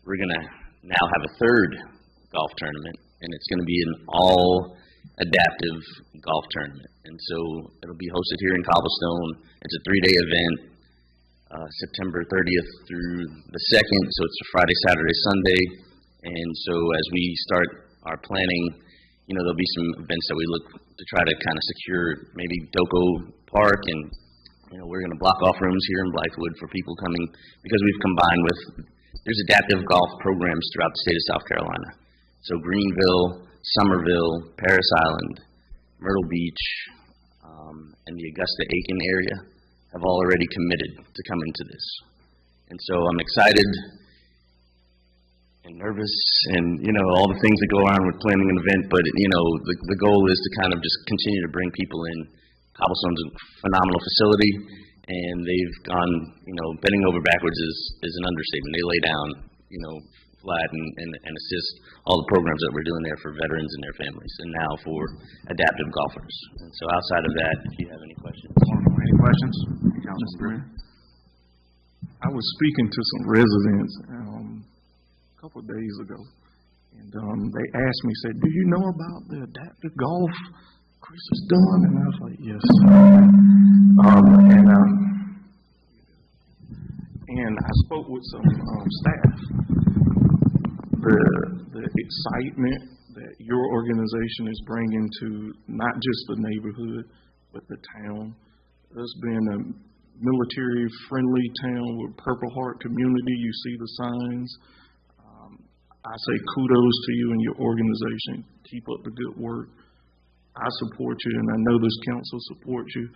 we're going to now have a third golf tournament, and it's going to be an all adaptive golf tournament. And so it'll be hosted here in Cobblestone. It's a 3-day event, September 30th through the 2nd, so it's a Friday, Saturday, Sunday. And so as we start our planning, there'll be some events that we look to try to kind of secure, maybe Doko Park, and we're going to block off rooms here in Blythewood for people coming, because we've combined there's adaptive golf programs throughout the state of South Carolina. So Greenville, Somerville, Paris Island, Myrtle Beach, and the Augusta-Aiken area have already committed to come into this. And so I'm excited and nervous and, all the things that go on with planning an event, but, the goal is to kind of just continue to bring people in. Cobblestone's a phenomenal facility, and they've gone, bending over backwards is an understatement. They lay down, flat and assist all the programs that we're doing there for veterans and their families, and now for adaptive golfers. And so outside of that, if you have any questions. Any questions? Mr. Mayor, I was speaking to some residents a couple of days ago, and they asked me, said, do you know about the adaptive golf Chris is done? And I was like, yes. And I spoke with some staff. The excitement that your organization is bringing to not just the neighborhood, but the town. Us being a military-friendly town with Purple Heart community, you see the signs. I say kudos to you and your organization. Keep up the good work. I support you, and I know this council supports you.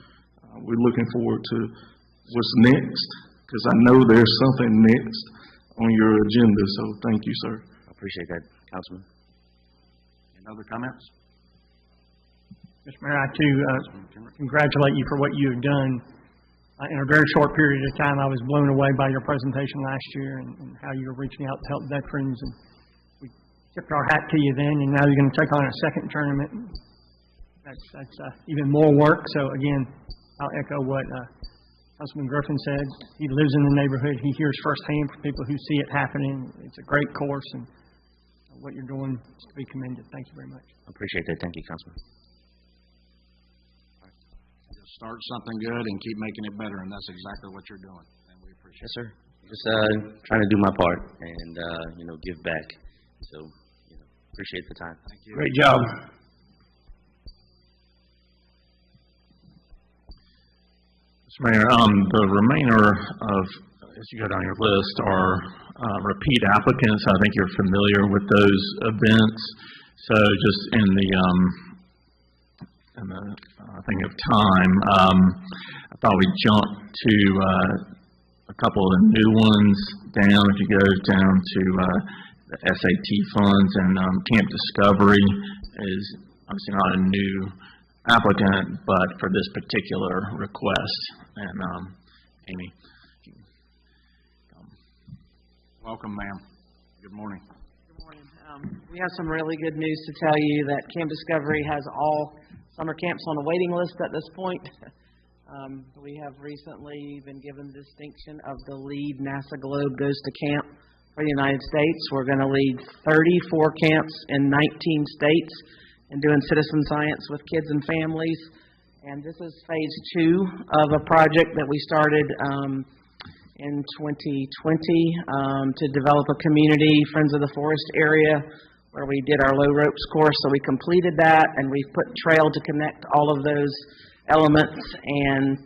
We're looking forward to what's next, because I know there's something next on your agenda, so thank you, sir. I appreciate that, Councilman. Any other comments? Mr. Mayor, I too congratulate you for what you have done In a very short period of time, I was blown away by your presentation last year and how you were reaching out to help veterans. And we tipped our hat to you then, and now you're going to take on a second tournament. That's even more work. So, again, I'll echo what Councilman Griffin said. He lives in the neighborhood. He hears firsthand from people who see it happening. It's a great course, and what you're doing is to be commended. Thank you very much. I appreciate that. Thank you, Councilman. Start something good and keep making it better, and that's exactly what you're doing, and we appreciate it. Yes, sir. Just trying to do my part and, give back. So, appreciate the time. Thank you. Great job. Mr. Mayor, the remainder of, as you go down your list, are repeat applicants. I think you're familiar with those events. So just in the thing of time, I thought we'd jump to a couple of the new ones down. If you go down to the SAT funds, and Camp Discovery is obviously not a new applicant, but for this particular request. And Amy. Welcome, ma'am. Good morning. Good morning. We have some really good news to tell you that Camp Discovery has all summer camps on a waiting list at this point. We have recently been given the distinction of the lead NASA Globe Goes to Camp for the United States. We're going to lead 34 camps in 19 states and doing citizen science with kids and families. And this is phase 2 of a project that we started in 2020 to develop a community, Friends of the Forest area, where we did our low ropes course. So we completed that, and we've put trail to connect all of those elements. And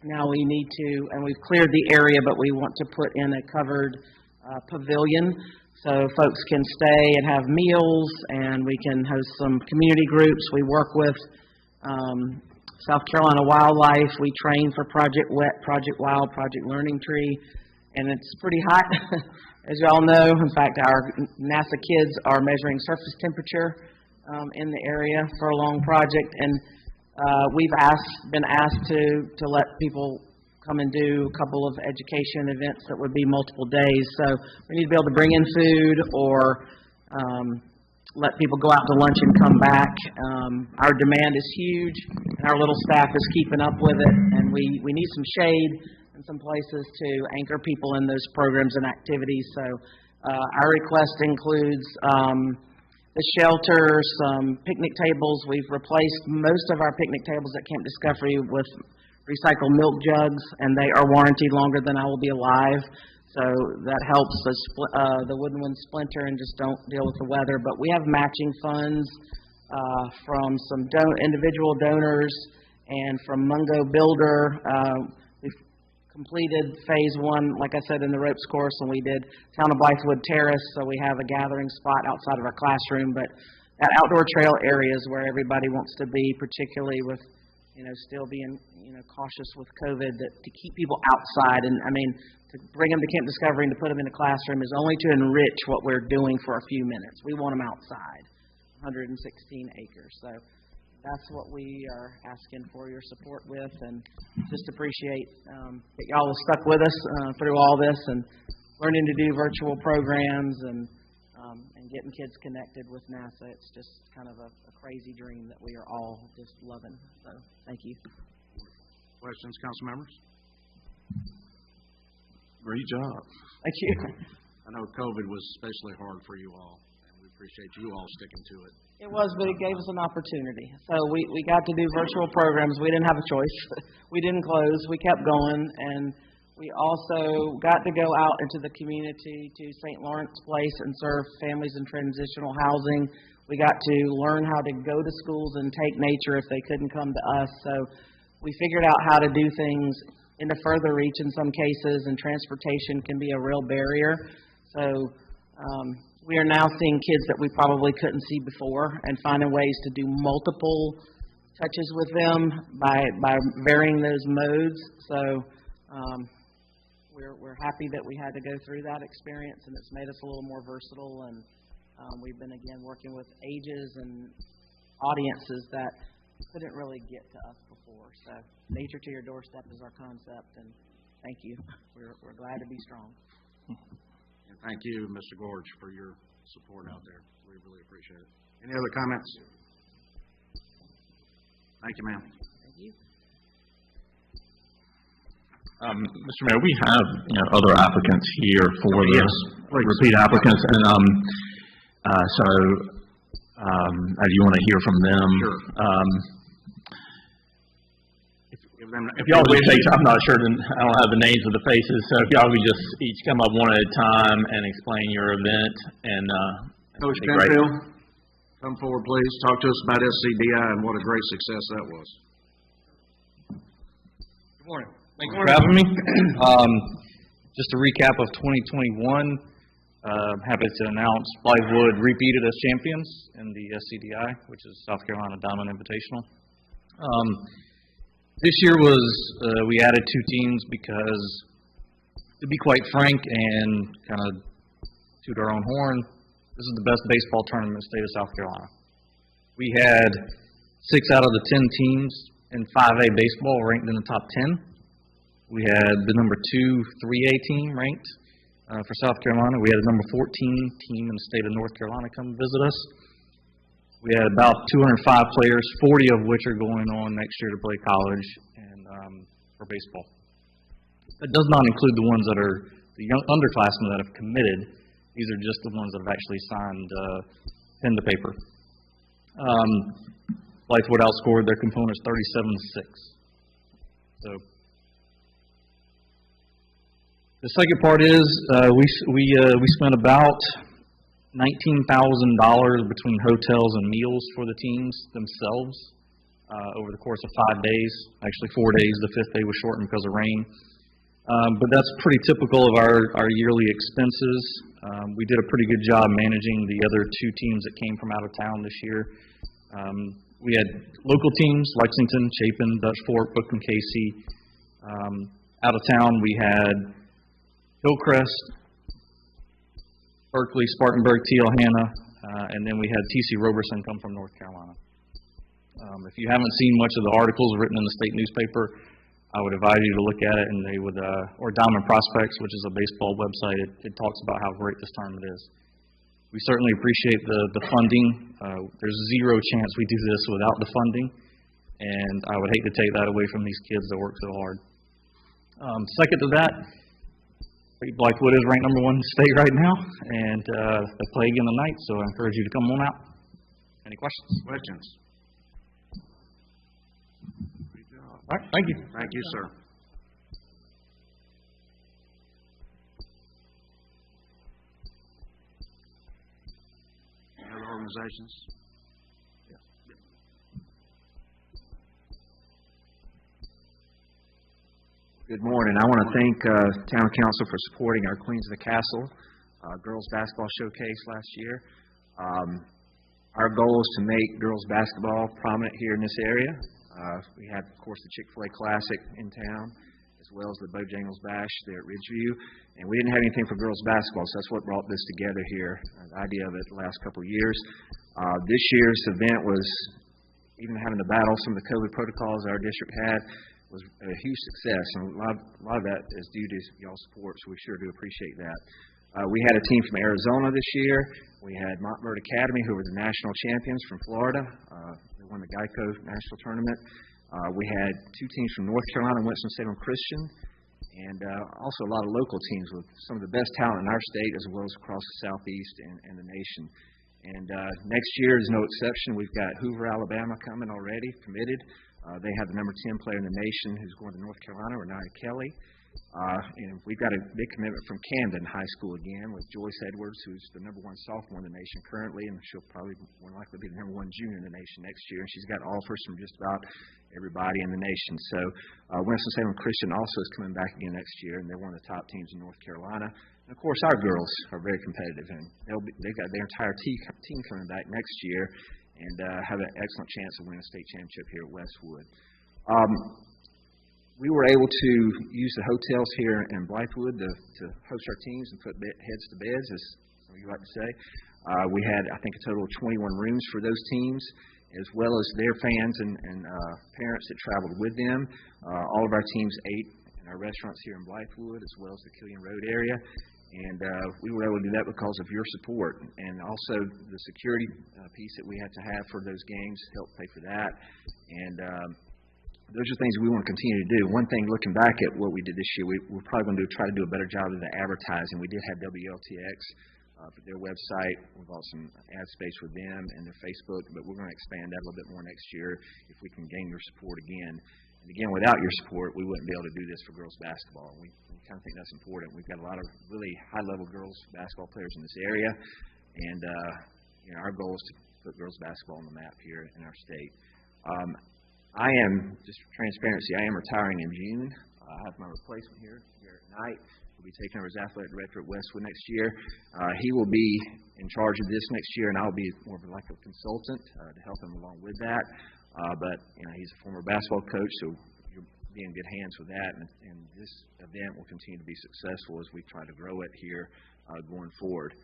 now we need to, and we've cleared the area, but we want to put in a covered pavilion so folks can stay and have meals, and we can host some community groups. We work with South Carolina Wildlife. We train for Project Wet, Project Wild, Project Learning Tree, and it's pretty hot, as you all know. In fact, our NASA kids are measuring surface temperature in the area for a long project, and we've been asked to let people come and do a couple of education events that would be multiple days. So we need to be able to bring in food or let people go out to lunch and come back. Our demand is huge, and our little staff is keeping up with it, and we need some shade and some places to anchor people in those programs and activities. So our request includes the shelter, some picnic tables. We've replaced most of our picnic tables at Camp Discovery with recycled milk jugs, and they are warranted longer than I will be alive. So that helps the wooden ones splinter and just don't deal with the weather. But we have matching funds from some individual donors and from Mungo Builder. We've completed phase 1, like I said, in the ropes course, and we did Town of Blythewood Terrace, so we have a gathering spot outside of our classroom. But that outdoor trail area is where everybody wants to be, particularly with, still being, cautious with COVID, to keep people outside. And I mean, to bring them to Camp Discovery and to put them in a classroom is only to enrich what we're doing for a few minutes. We want them outside, 116 acres. So that's what we are asking for your support with, and just appreciate that y'all have stuck with us through all this and learning to do virtual programs and getting kids connected with NASA. It's just kind of a crazy dream that we are all just loving. So thank you. Questions, council members? Great job. Thank you. I know COVID was especially hard for you all, and we appreciate you all sticking to it. It was, but it gave us an opportunity. So we got to do virtual programs. We didn't have a choice. We didn't close. We kept going, and we also got to go out into the community to St. Lawrence Place and serve families in transitional housing. We got to learn how to go to schools and take nature if they couldn't come to us. So we figured out how to do things into further reach in some cases, and transportation can be a real barrier. So we are now seeing kids that we probably couldn't see before and finding ways to do multiple touches with them by varying those modes. So we're happy that we had to go through that experience, and it's made us a little more versatile. And we've been, again, working with ages and audiences that couldn't really get to us before. before. So nature to your doorstep is our concept, and thank you. We're glad to be strong. And thank you, Mr. Gorge, for your support out there. We really appreciate it. Any other comments? Thank you, ma'am. Thank you. Mr. Mayor, we have, other applicants here for the repeat applicants, and as you want to hear from them. Sure. If y'all would take, I'm not sure, I don't have the names of the faces, so if y'all would just each come up one at a time and explain your event, and Coach Penfield, come forward, please. Talk to us about SCDI and what a great success that was. Good morning. Thank you for having me. Just a recap of 2021. I'm happy to announce Blythewood repeated as champions in the SCDI, which is South Carolina Diamond Invitational. This year we added 2 teams because, to be quite frank and kind of toot our own horn, this is the best baseball tournament in the state of South Carolina. We had 6 out of the 10 teams in 5A baseball ranked in the top 10. We had the number 2 3A team ranked for South Carolina. We had the number 14 team in the state of North Carolina come visit us. We had about 205 players, 40 of which are going on next year to play college and for baseball. That does not include the ones that are the young underclassmen that have committed. These are just the ones that have actually signed pen to paper. Lightwood outscored their components 37-6. So the second part is we spent about $19,000 between hotels and meals for the teams themselves over the course of 5 days. Actually 4 days. The 5th day was shortened because of rain. But that's pretty typical of our yearly expenses. We did a pretty good job managing the other 2 teams that came from out of town this year. We had local teams, Lexington, Chapin, Dutch Fork, Book and Casey. Out of town we had Hillcrest, Berkeley, Spartanburg, T.L. and then we had T.C. Roberson come from North Carolina. If you haven't seen much of the articles written in the state newspaper, I would advise you to look at it, and they would, or Diamond Prospects, which is a baseball website, it talks about how great this tournament is. We certainly appreciate the funding. There's zero chance we do this without the funding, and I would hate to take that away from these kids that work so hard. Second to that, Blythewood is ranked number 1 in the state right now, and they play again tonight, so I encourage you to come on out. Any questions? Questions? All right, thank you. Thank you, sir. Any other organizations? Good morning. I want to thank Town Council for supporting our Queens of the Castle girls basketball showcase last year. Our goal is to make girls basketball prominent here in this area. We had, of course, the Chick-fil-A Classic in town, as well as the Bojangles Bash there at Ridgeview, and we didn't have anything for girls basketball, so that's what brought this together here, the idea of it the last couple of years. This year's event was, even having to battle some of the COVID protocols our district had, was a huge success, and a lot of that is due to y'all's support, so we sure do appreciate that. We had a team from Arizona this year. We had Montverde Academy, who were the national champions from Florida. They won the Geico National Tournament. We had 2 teams from North Carolina, Winston-Salem Christian, and also a lot of local teams with some of the best talent in our state as well as across the Southeast and the nation. And next year is no exception. We've got Hoover, Alabama coming already, committed. They have the number 10 player in the nation who's going to North Carolina, Renata Kelly. And we've got a big commitment from Camden High School again with Joyce Edwards, who's the number 1 sophomore in the nation currently, and she'll probably more likely be the number 1 junior in the nation next year. And she's got offers from just about everybody in the nation. So Winston-Salem Christian also is coming back again next year, and they're one of the top teams in North Carolina. And of course, our girls are very competitive, and they've got their entire team coming back next year, and have an excellent chance of winning a state championship here at Westwood. We were able to use the hotels here in Blythewood to host our teams and put heads to beds, as some of you like to say. We had, I think, a total of 21 rooms for those teams, as well as their fans and parents that traveled with them. All of our teams ate in our restaurants here in Blythewood, as well as the Killian Road area. And we were able to do that because of your support. And also the security piece that we had to have for those games helped pay for that. And those are things we want to continue to do. One thing, looking back at what we did this year, we're probably going to try to do a better job of the advertising. We did have WLTX for their website. We bought some ad space with them and their Facebook, but we're going to expand that a little bit more next year if we can gain your support again. And again, without your support, we wouldn't be able to do this for girls basketball. We kind of think that's important. We've got a lot of really high-level girls basketball players in this area, and our goal is to put girls basketball on the map here in our state. I am, just for transparency, I am retiring in June. I have my replacement here, Garrett Knight. He'll be taking over as athletic director at Westwood next year. He will be in charge of this next year, and I'll be more of like a consultant to help him along with that. But he's a former basketball coach, so you'll be in good hands with that. And this event will continue to be successful as we try to grow it here going forward.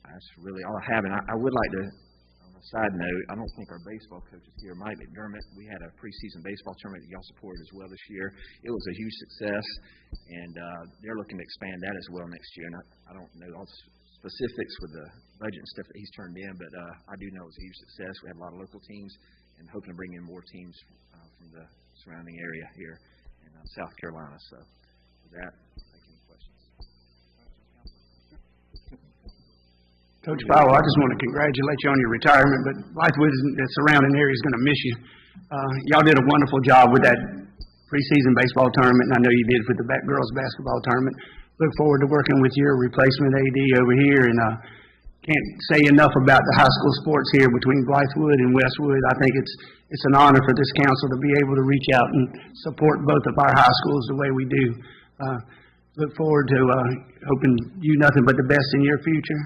That's really all I have. And I would like to, on a side note, I don't think our baseball coach is here, Mike McDermott. We had a preseason baseball tournament that y'all supported as well this year. It was a huge success, and they're looking to expand that as well next year. And I don't know all the specifics with the budget and stuff that he's turned in, but I do know it was a huge success. We had a lot of local teams and hoping to bring in more teams from the surrounding area here in South Carolina. So with that, thank you. Any questions? Coach Powell, I just want to congratulate you on your retirement, but Lightwood and the surrounding area is going to miss you. Y'all did a wonderful job with that preseason baseball tournament, and I know you did with the girls basketball tournament. Look forward to working with your replacement AD over here, and can't say enough about the high school sports here between Blythewood and Westwood. I think it's an honor for this council to be able to reach out and support both of our high schools the way we do. Look forward to hoping you nothing but the best in your future.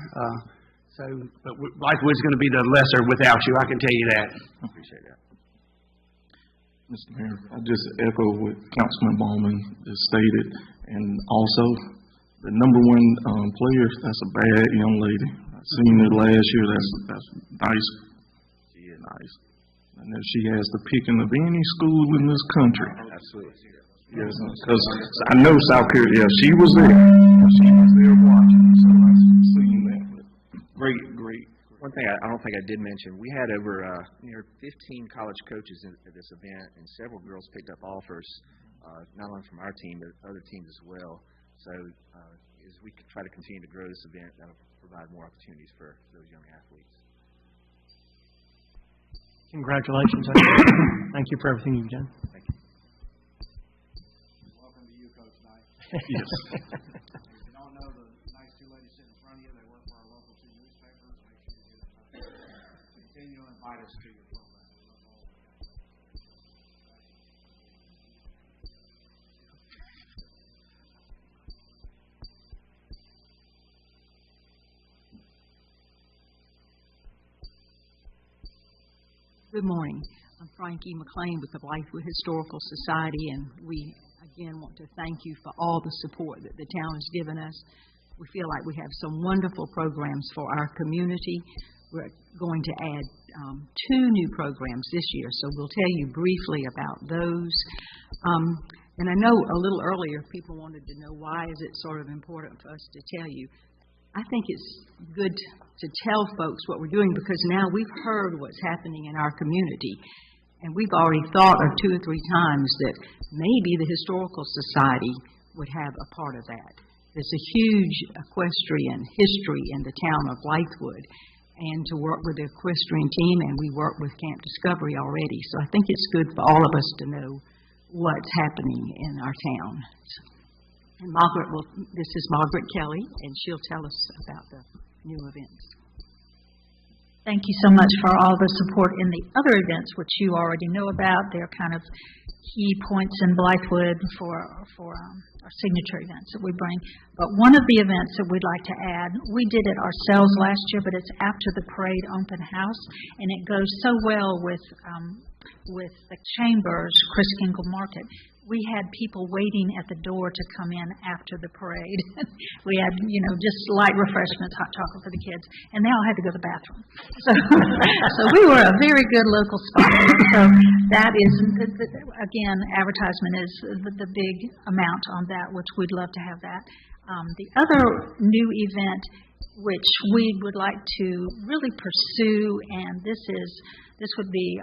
But Blythewood's going to be the lesser without you, I can tell you that. I appreciate that. Mr. Mayor, I just echo what Councilman Bowman just stated, and also the number one player, that's a bad young lady. I've seen her last year. That's nice. She is nice. And then she has the picking of any school in this country. Absolutely. Yes, because I know South Carolina. Yeah, she was there. She was there watching. So I've seen that. Great. One thing I don't think I did mention, we had over near 15 college coaches at this event, and several girls picked up offers, not only from our team, but other teams as well. So as we try to continue to grow this event, that'll provide more opportunities for those young athletes. Congratulations. Thank you for everything you've done. Thank you. Welcome to you, Coach Knight. Yes. If you don't know the nice two ladies sitting in front of you, they work for our local two newspapers. Make sure you get in touch with them. Continue to invite us to your program. We love all of you. Good morning. I'm Frankie McLean with the Blythewood Historical Society, and we again want to thank you for all the support that the town has given us. We feel like we have some wonderful programs for our community. We're going to add 2 new programs this year, so we'll tell you briefly about those. And I know a little earlier people wanted to know why is it sort of important for us to tell you. I think it's good to tell folks what we're doing because now we've heard what's happening in our community. And we've already thought of 2 or 3 times that maybe the Historical Society would have a part of that. There's a huge equestrian history in the town of Lightwood. And to work with the equestrian team, and we work with Camp Discovery already. So I think it's good for all of us to know what's happening in our town. And this is Margaret Kelly, and she'll tell us about the new events. Thank you so much for all the support in the other events, which you already know about. They're kind of key points in Blythewood for our signature events that we bring. But one of the events that we'd like to add, we did it ourselves last year, but it's after the parade open house, and it goes so well with with the Chambers, Chris Kingle Market. We had people waiting at the door to come in after the parade. We had, just light refreshments, hot chocolate for the kids, and they all had to go to the bathroom. So we were a very good local spot. So that is, again, advertisement is the big amount on that, which we'd love to have that. The other new event, which we would like to really pursue, and this would be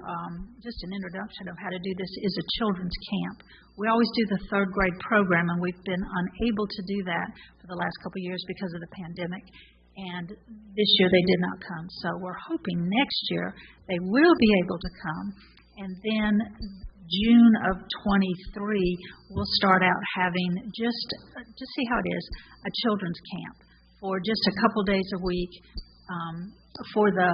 just an introduction of how to do this, is a children's camp. We always do the third grade program, and we've been unable to do that for the last couple of years because of the pandemic. And this year they did not come. So we're hoping next year they will be able to come. And then June of 23, we'll start out having just see how it is, a children's camp for just a couple days a week for the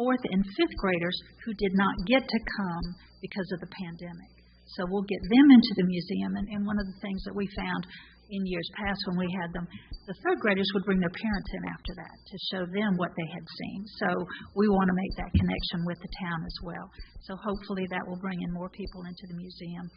4th and 5th graders who did not get to come because of the pandemic. So we'll get them into the museum, and one of the things that we found in years past when we had them, the 3rd graders would bring their parents in after that to show them what they had seen. So we want to make that connection with the town as well. So hopefully that will bring in more people into the museum,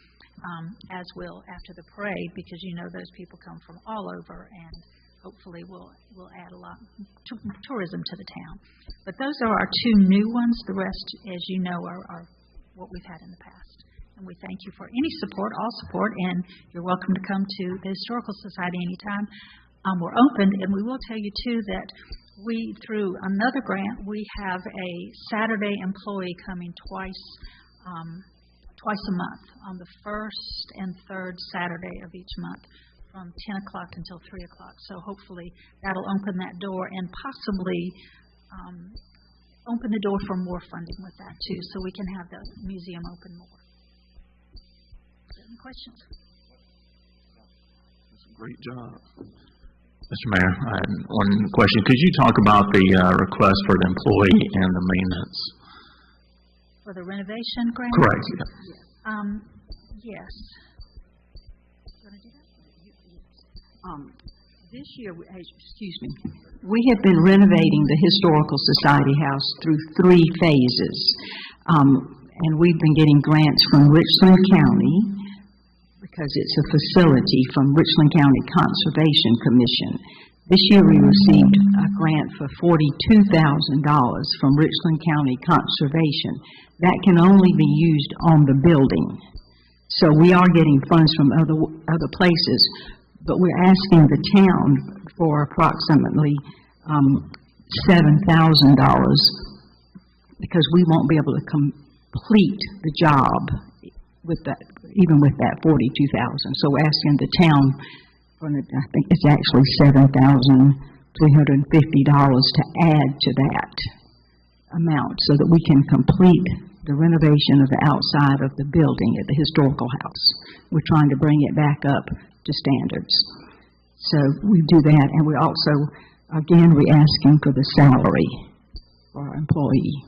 as will after the parade, because those people come from all over, and hopefully we'll add a lot to tourism to the town. But those are our 2 new ones. The rest, as you know, are what we've had in the past. And we thank you for any support, all support, and you're welcome to come to the Historical Society anytime. We're open, and we will tell you, too, that we, through another grant, we have a Saturday employee coming twice a month, on the 1st and 3rd Saturday of each month, from 10 o'clock until 3 o'clock. So hopefully that'll open that door and possibly open the door for more funding with that, too, so we can have the museum open more. Any questions? That's a great job. Mr. Mayor, I have one question. Could you talk about the request for the employee and the maintenance? For the renovation grant? Correct. Yeah. Yes. This year, we have been renovating the Historical Society House through 3 phases. And we've been getting grants from Richland County, because it's a facility, from Richland County Conservation Commission. This year we received a grant for $42,000 from Richland County Conservation. That can only be used on the building. So we are getting funds from other places, but we're asking the town for approximately $7,000 because we won't be able to complete the job with that, even with that $42,000. So we're asking the town for, I think it's actually $7,350 to add to that amount so that we can complete the renovation of the outside of the building at the historical house. We're trying to bring it back up to standards. So we do that, and we also, again, we're asking for the salary for our employee.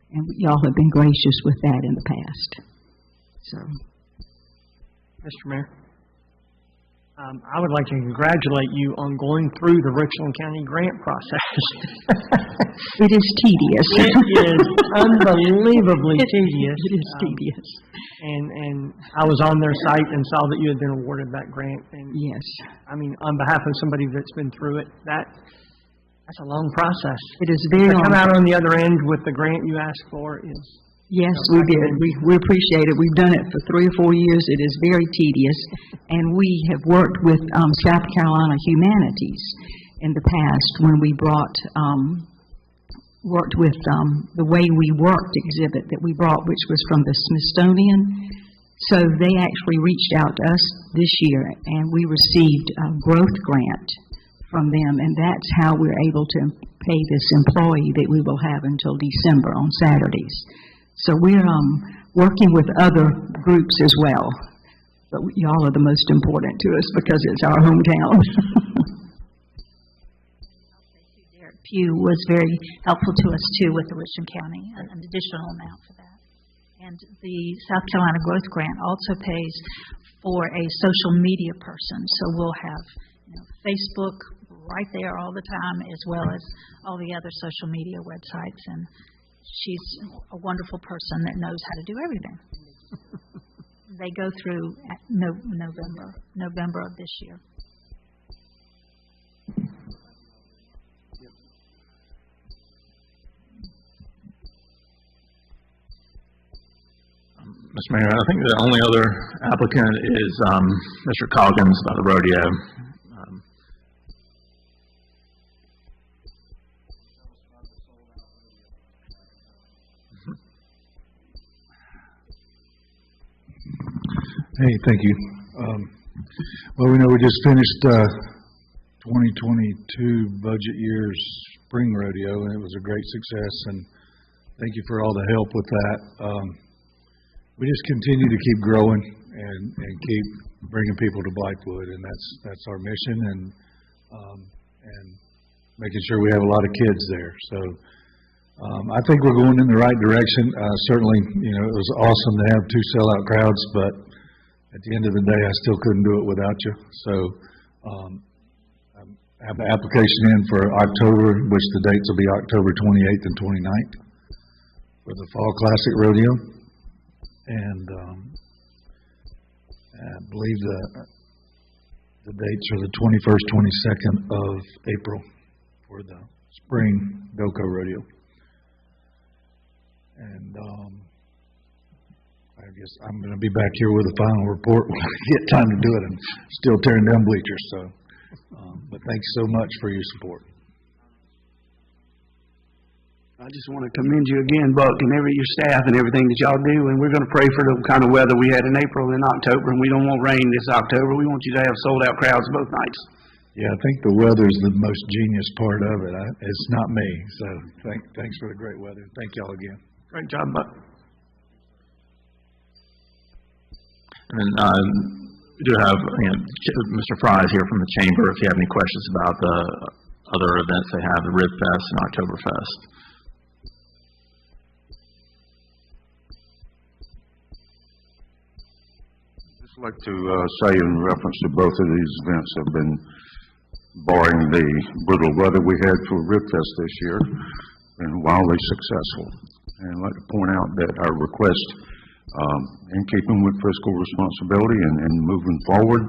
And y'all have been gracious with that in the past. So, Mr. Mayor, I would like to congratulate you on going through the Richland County grant process. It is tedious. It is unbelievably tedious. It is tedious. And I was on their site and saw that you had been awarded that grant. And yes. I mean, on behalf of somebody that's been through it, that's a long process. It is very long. To come out on the other end with the grant you asked for is... Yes, we did. We appreciate it. We've done it for 3 or 4 years. It is very tedious, and we have worked with South Carolina Humanities in the past when we worked with the Way We Worked exhibit that we brought, which was from the Smithsonian. So they actually reached out to us this year, and we received a growth grant from them, and that's how we're able to pay this employee that we will have until December on Saturdays. So we're working with other groups as well, but y'all are the most important to us because it's our hometown. Derek Pugh was very helpful to us too with the Richland County, an additional amount for that. And the South Carolina Growth Grant also pays for a social media person, so we'll have Facebook right there all the time, as well as all the other social media websites. And she's a wonderful person that knows how to do everything. They go through at November of this year. Mr. Mayor, I think the only other applicant is Mr. Coggins by the rodeo. Hey, thank you. Well, we know we just finished 2022 budget year's spring rodeo, and it was a great success, and thank you for all the help with that. We just continue to keep growing and keep bringing people to Blythewood, and that's our mission, and making sure we have a lot of kids there. So I think we're going in the right direction. Certainly, it was awesome to have 2 sellout crowds, but at the end of the day, I still couldn't do it without you. So I have the application in for October, which the dates will be October 28th and 29th for the Fall Classic Rodeo. And I believe the dates are the 21st, 22nd of April for the Spring Doco Rodeo. And I guess I'm going to be back here with a final report when I get time to do it, and still tearing down bleachers. So, but thanks so much for your support. I just want to commend you again, Buck, and your staff and everything that y'all do. And we're going to pray for the kind of weather we had in April and October, and we don't want rain this October. We want you to have sold-out crowds both nights. Yeah, I think the weather is the most genius part of it. It's not me. So thanks for the great weather. Thank y'all again. Great job, Buck. And we do have Mr. Fry is here from the chamber. If you have any questions about the other events they have, the Rib Fest and Oktoberfest. I'd like to say in reference to both of these events have been, barring the brutal weather we had for Rib Fest this year, been wildly successful. And I'd like to point out that our request, in keeping with fiscal responsibility and moving forward,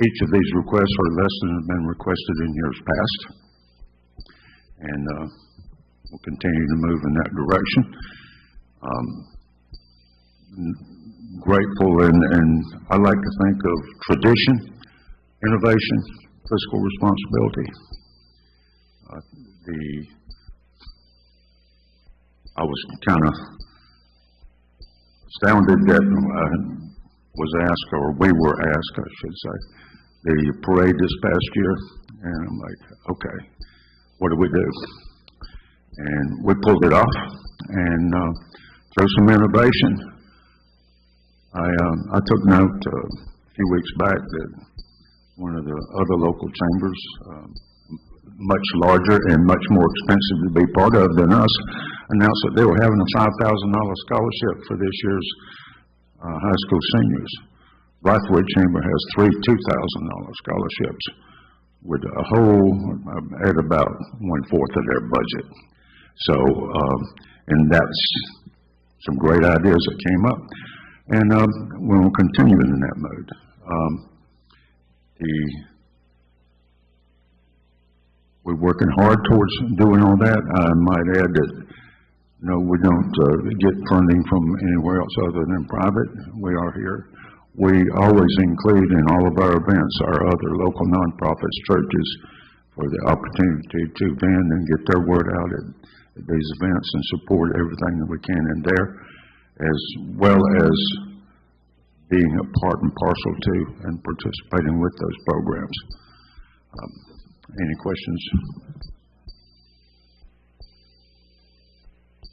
each of these requests are less than have been requested in years past. And we'll continue to move in that direction. Grateful, and I like to think of tradition, innovation, fiscal responsibility. I was kind of astounded that was asked, or we were asked, I should say, the parade this past year, and I'm like, okay, what do we do? And we pulled it off, and through some innovation, I took note a few weeks back that one of the other local chambers, much larger and much more expensive to be part of than us, announced that they were having a $5,000 scholarship for this year's high school seniors. Blythewood Chamber has 3 $2,000 scholarships with a whole, at about 1/4 of their budget. So, and that's some great ideas that came up. And we'll continue in that mode. We're working hard towards doing all that. I might add that, we don't get funding from anywhere else other than private. We are here. We always include in all of our events our other local nonprofits, churches, for the opportunity to vend and get their word out at these events and support everything that we can in there, as well as being a part and parcel to and participating with those programs. Any questions?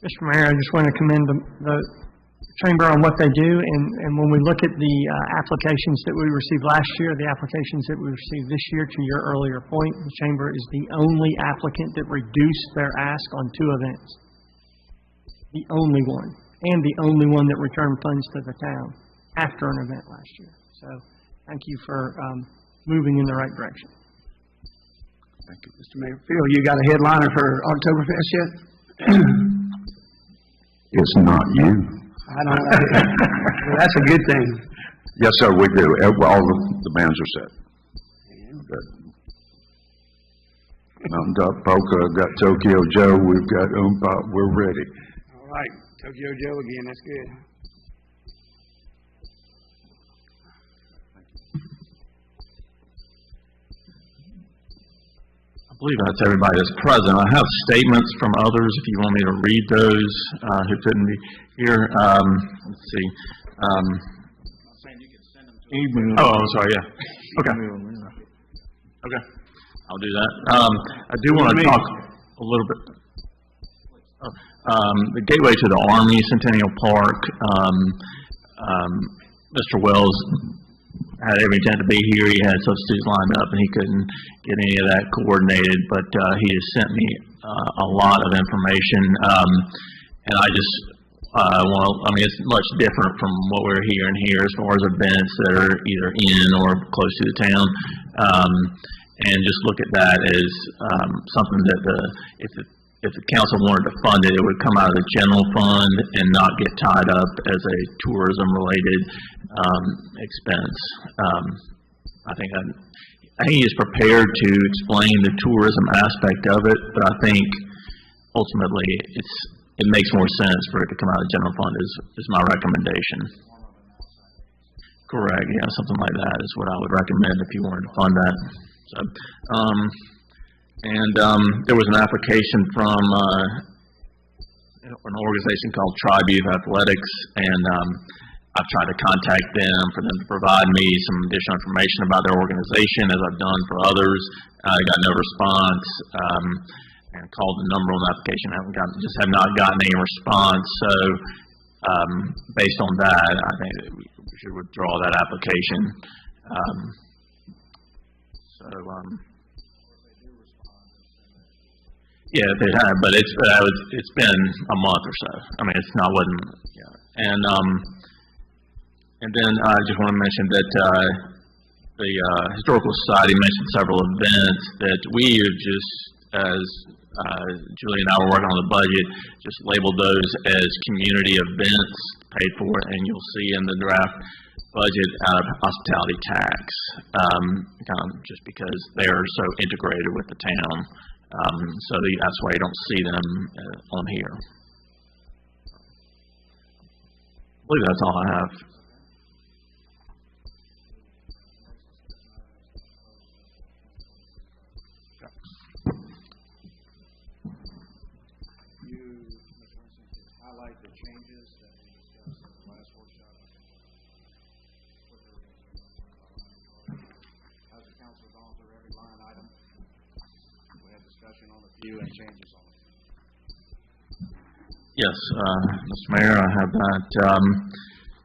Mr. Mayor, I just want to commend the Chamber on what they do, and when we look at the applications that we received last year, the applications that we received this year, to your earlier point, the Chamber is the only applicant that reduced their ask on 2 events. The only one, and the only one that returned funds to the town after an event last year. So thank you for moving in the right direction. Thank you, Mr. Mayor. Phil, you got a headliner for Oktoberfest yet? It's not you. I don't, that's a good thing. Yes, sir, we do. All the bands are set. Good. Mountain Top Polka, got Tokyo Joe, we've got Pop, we're ready. All right, Tokyo Joe again, that's good. I believe that's everybody that's present. I have statements from others if you want me to read those who couldn't be here. Let's see. Oh, I'm sorry, yeah. Okay. Okay, I'll do that. I do want to talk a little bit. The gateway to the Army, Centennial Park. Mr. Wells had every intent to be here. He had substitutes lined up, and he couldn't get any of that coordinated. But he has sent me a lot of information, and I just it's much different from what we're hearing here as far as events that are either in or close to the town. And just look at that as something that if the council wanted to fund it, it would come out of the general fund and not get tied up as a tourism-related expense. I think he is prepared to explain the tourism aspect of it, but I think ultimately it makes more sense for it to come out of the general fund is my recommendation. Correct, yeah, something like that is what I would recommend if you wanted to fund that. So, there was an application from an organization called Tribe Youth Athletics, and I've tried to contact them for them to provide me some additional information about their organization, as I've done for others. I got no response, and called the number on the application. Just have not gotten any response. So, based on that, I think that we should withdraw that application. Yeah, they have, but it's been a month or so. I mean, and then I just want to mention that the Historical Society mentioned several events that we have just, as Julie and I were working on the budget, just labeled those as community events paid for, and you'll see in the draft budget out of hospitality tax, just because they're so integrated with the town. So that's why you don't see them on here. I believe that's all I have. Highlight the changes that we discussed at the last workshop. Has the council gone through every line item? We had discussion on a few and changes on it. Yes, Mr. Mayor, I have that.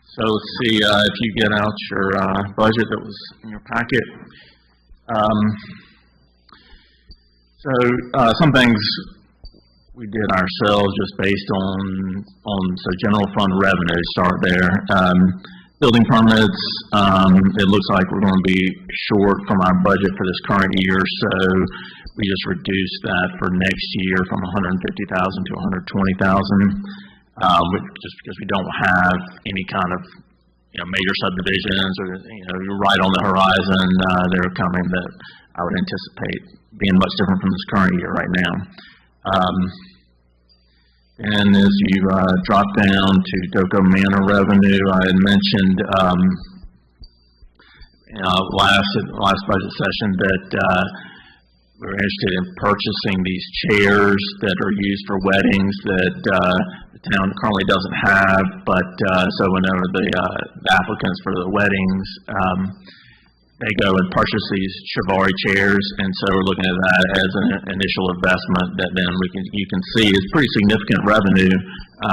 So let's see if you get out your budget that was in your packet. Some things we did ourselves just based on general fund revenue, start there. Building permits, it looks like we're going to be short from our budget for this current year, so we just reduced that for next year from $150,000 to $120,000, just because we don't have any kind of major subdivisions or right on the horizon. They're coming that I would anticipate being much different from this current year right now. And as you drop down to Doco Manor revenue, I had mentioned last budget session that we're interested in purchasing these chairs that are used for weddings that the town currently doesn't have, but so whenever the applicants for the weddings, they go and purchase these Chivalry chairs, and so we're looking at that as an initial investment that then you can see is pretty significant revenue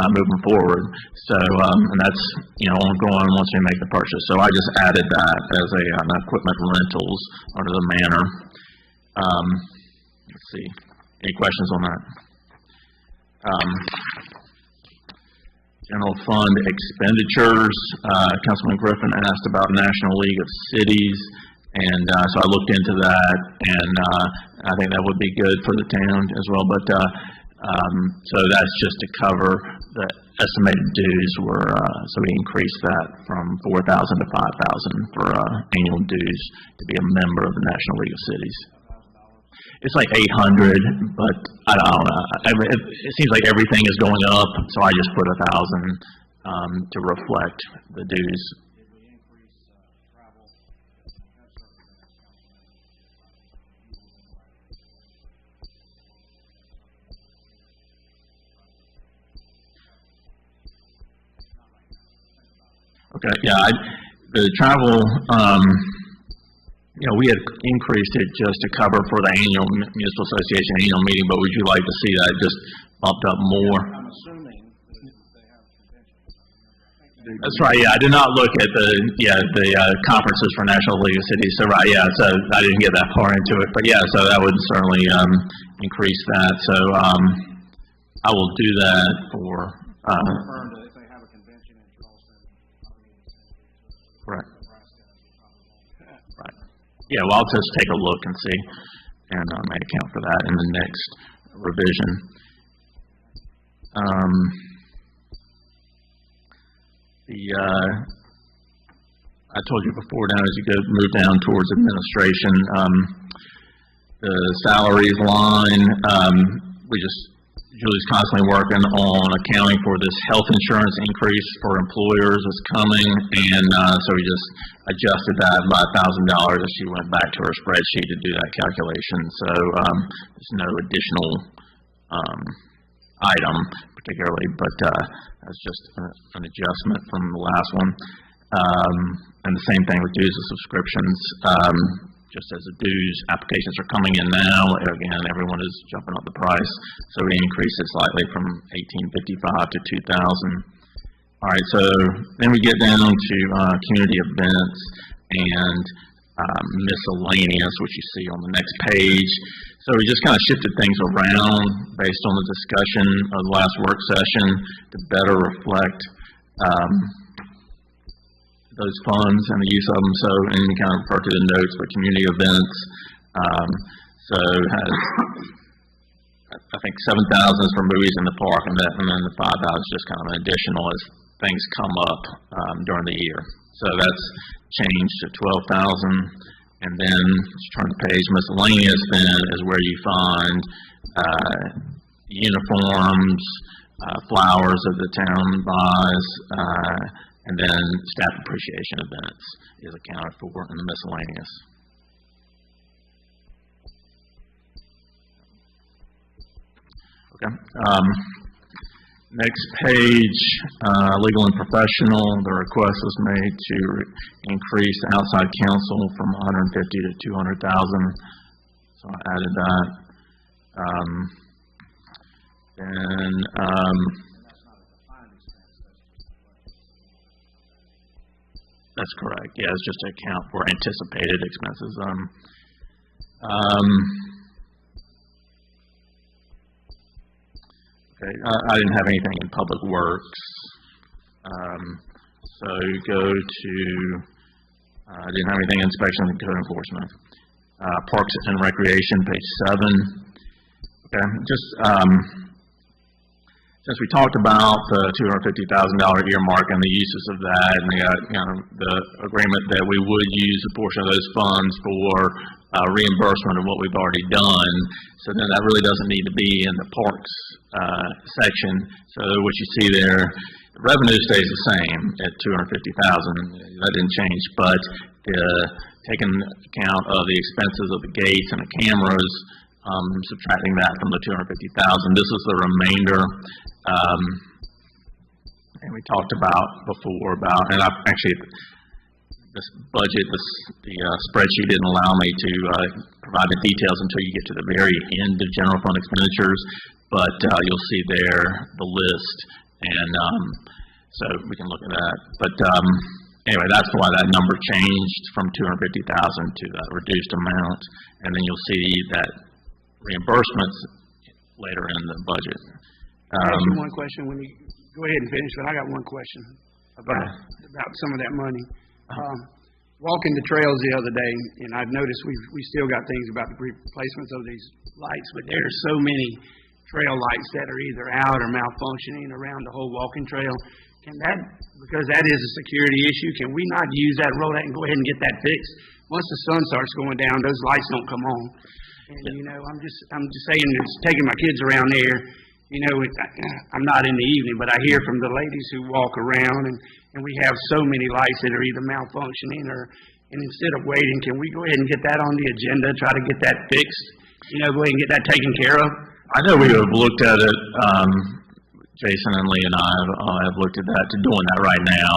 moving forward. So, and that's ongoing once we make the purchase. So I just added that as an equipment rentals under the manor. Let's see, any questions on that? General fund expenditures. Councilman Griffin asked about National League of Cities, and so I looked into that, and I think that would be good for the town as well. But So that's just to cover the estimated dues so we increased that from 4,000 to 5,000 for annual dues to be a member of the National League of Cities. It's like 800, but I don't know. It seems like everything is going up, so I just put 1,000 to reflect the dues. Okay, yeah, the travel, we had increased it just to cover for the annual municipal association annual meeting, but would you like to see that just bumped up more? I'm assuming that they have conventions. That's right, yeah, I did not look at the conferences for National League of Cities, so right, yeah, so I didn't get that far into it, but yeah, so that would certainly increase that, so I will do that for, correct. Right. Yeah, well, I'll just take a look and see, and may account for that in the next revision. I told you before, now as you move down towards administration, the salaries line, Julie's constantly working on accounting for this health insurance increase for employers is coming, and so we just adjusted that by $1,000 as she went back to her spreadsheet to do that calculation. So there's no additional item particularly, but that's just an adjustment from the last one. And the same thing with dues and subscriptions. Just as the dues applications are coming in now, again, everyone is jumping up the price, so we increased it slightly from $1,855 to $2,000. All right, so then we get down to community events and miscellaneous, which you see on the next page. So we just kind of shifted things around based on the discussion of the last work session to better reflect those funds and the use of them. So, and you kind of refer to the notes, but community events, so has, I think 7,000 is for movies in the park, and then the 5,000 is just kind of an additional as things come up during the year. So that's changed to 12,000, and then let's turn the page. Miscellaneous then is where you find uniforms, flowers that the town buys, and then staff appreciation events is accounted for in the miscellaneous. Okay. Next page, legal and professional. The request was made to increase outside counsel from 150 to 200,000. So I added that. That's correct. Yeah, it's just to account for anticipated expenses. Okay, I didn't have anything in public works. So go to, I didn't have anything in inspection and code enforcement. Parks and recreation, page 7. Okay, just since we talked about the $250,000 earmark and the uses of that, and the agreement that we would use a portion of those funds for reimbursement of what we've already done, so then that really doesn't need to be in the parks section. So what you see there, the revenue stays the same at $250,000. That didn't change, but taking account of the expenses of the gates and the cameras, subtracting that from the $250,000. This is the remainder. And we talked about before and this budget, the spreadsheet didn't allow me to provide the details until you get to the very end of general fund expenditures, but you'll see there the list, and so we can look at that. But anyway, that's why that number changed from $250,000 to that reduced amount, and then you'll see that reimbursements later in the budget. I'll ask you one question when you go ahead and finish, but I got one question about some of that money. Walking the trails the other day, and I've noticed we still got things about the replacements of these lights, but there's so many trail lights that are either out or malfunctioning around the whole walking trail. Can that, because that is a security issue, can we not use that, roll that and go ahead and get that fixed? Once the sun starts going down, those lights don't come on. And, you know, I'm just saying, it's taking my kids around there, you know, I'm not in the evening, but I hear from the ladies who walk around, and we have so many lights that are either malfunctioning and instead of waiting, can we go ahead and get that on the agenda, try to get that fixed? You know, go ahead and get that taken care of? I know we have looked at it, Jason and Lee and I have looked at that, to doing that right now.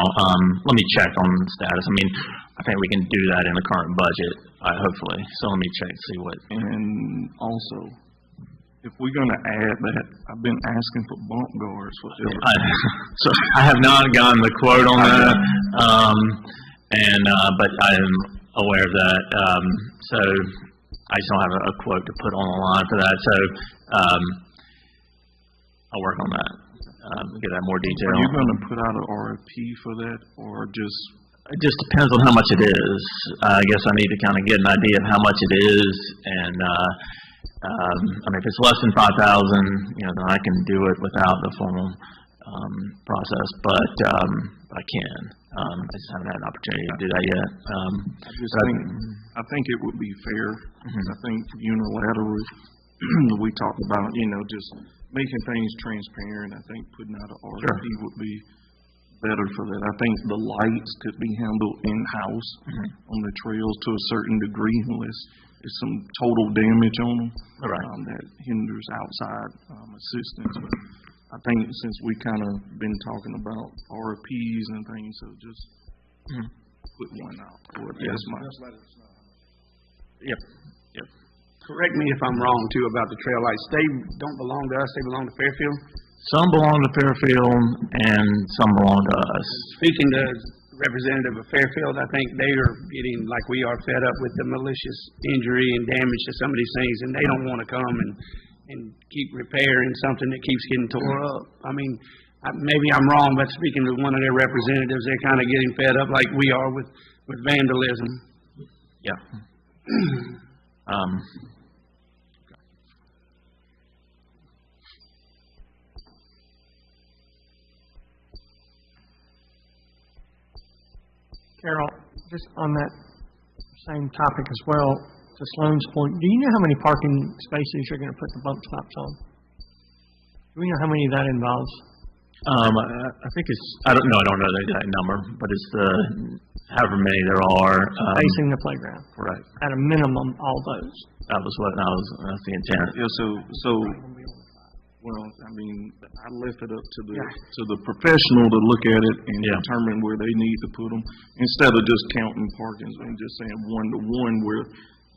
Let me check on the status. I mean, I think we can do that in the current budget, hopefully. So let me check, see what. And also, if we're going to add that, I've been asking for bump guards forever. So I have not gotten the quote on that, but I am aware of that. So I just don't have a quote to put on the line for that. So I'll work on that. Get that more detail. Are you going to put out an RFP for that, or just? It just depends on how much it is. I guess I need to kind of get an idea of how much it is, and I mean, if it's less than 5,000, you know, then I can do it without the formal process. But I can. I just haven't had an opportunity to do that yet. I think it would be fair. I think unilaterally, we talked about, you know, just making things transparent. I think putting out an RFP would be better for that. I think the lights could be handled in-house on the trails to a certain degree, unless there's some total damage on them that hinders outside assistance. But I think since we kind of been talking about RFPs and things, so just put one out. That's my. Yep. Correct me if I'm wrong, too, about the trail lights. They don't belong to us. They belong to Fairfield? Some belong to Fairfield, and some belong to us. Speaking to representative of Fairfield, I think they are getting, like we are, fed up with the malicious injury and damage to some of these things, and they don't want to come and keep repairing something that keeps getting tore up. I mean, maybe I'm wrong, but speaking to one of their representatives, they're kind of getting fed up like we are with vandalism. Yeah. Carol, just on that same topic as well, to Sloan's point, do you know how many parking spaces you're going to put the bump stops on? Do we know how many that involves? I think it's, I don't know the exact number, but it's however many there are. Facing the playground. Right. At a minimum, all those. That's the intent. Yeah, so well, I mean, I left it up to the professional to look at it and determine where they need to put them, instead of just counting parkings and just saying one-to-one where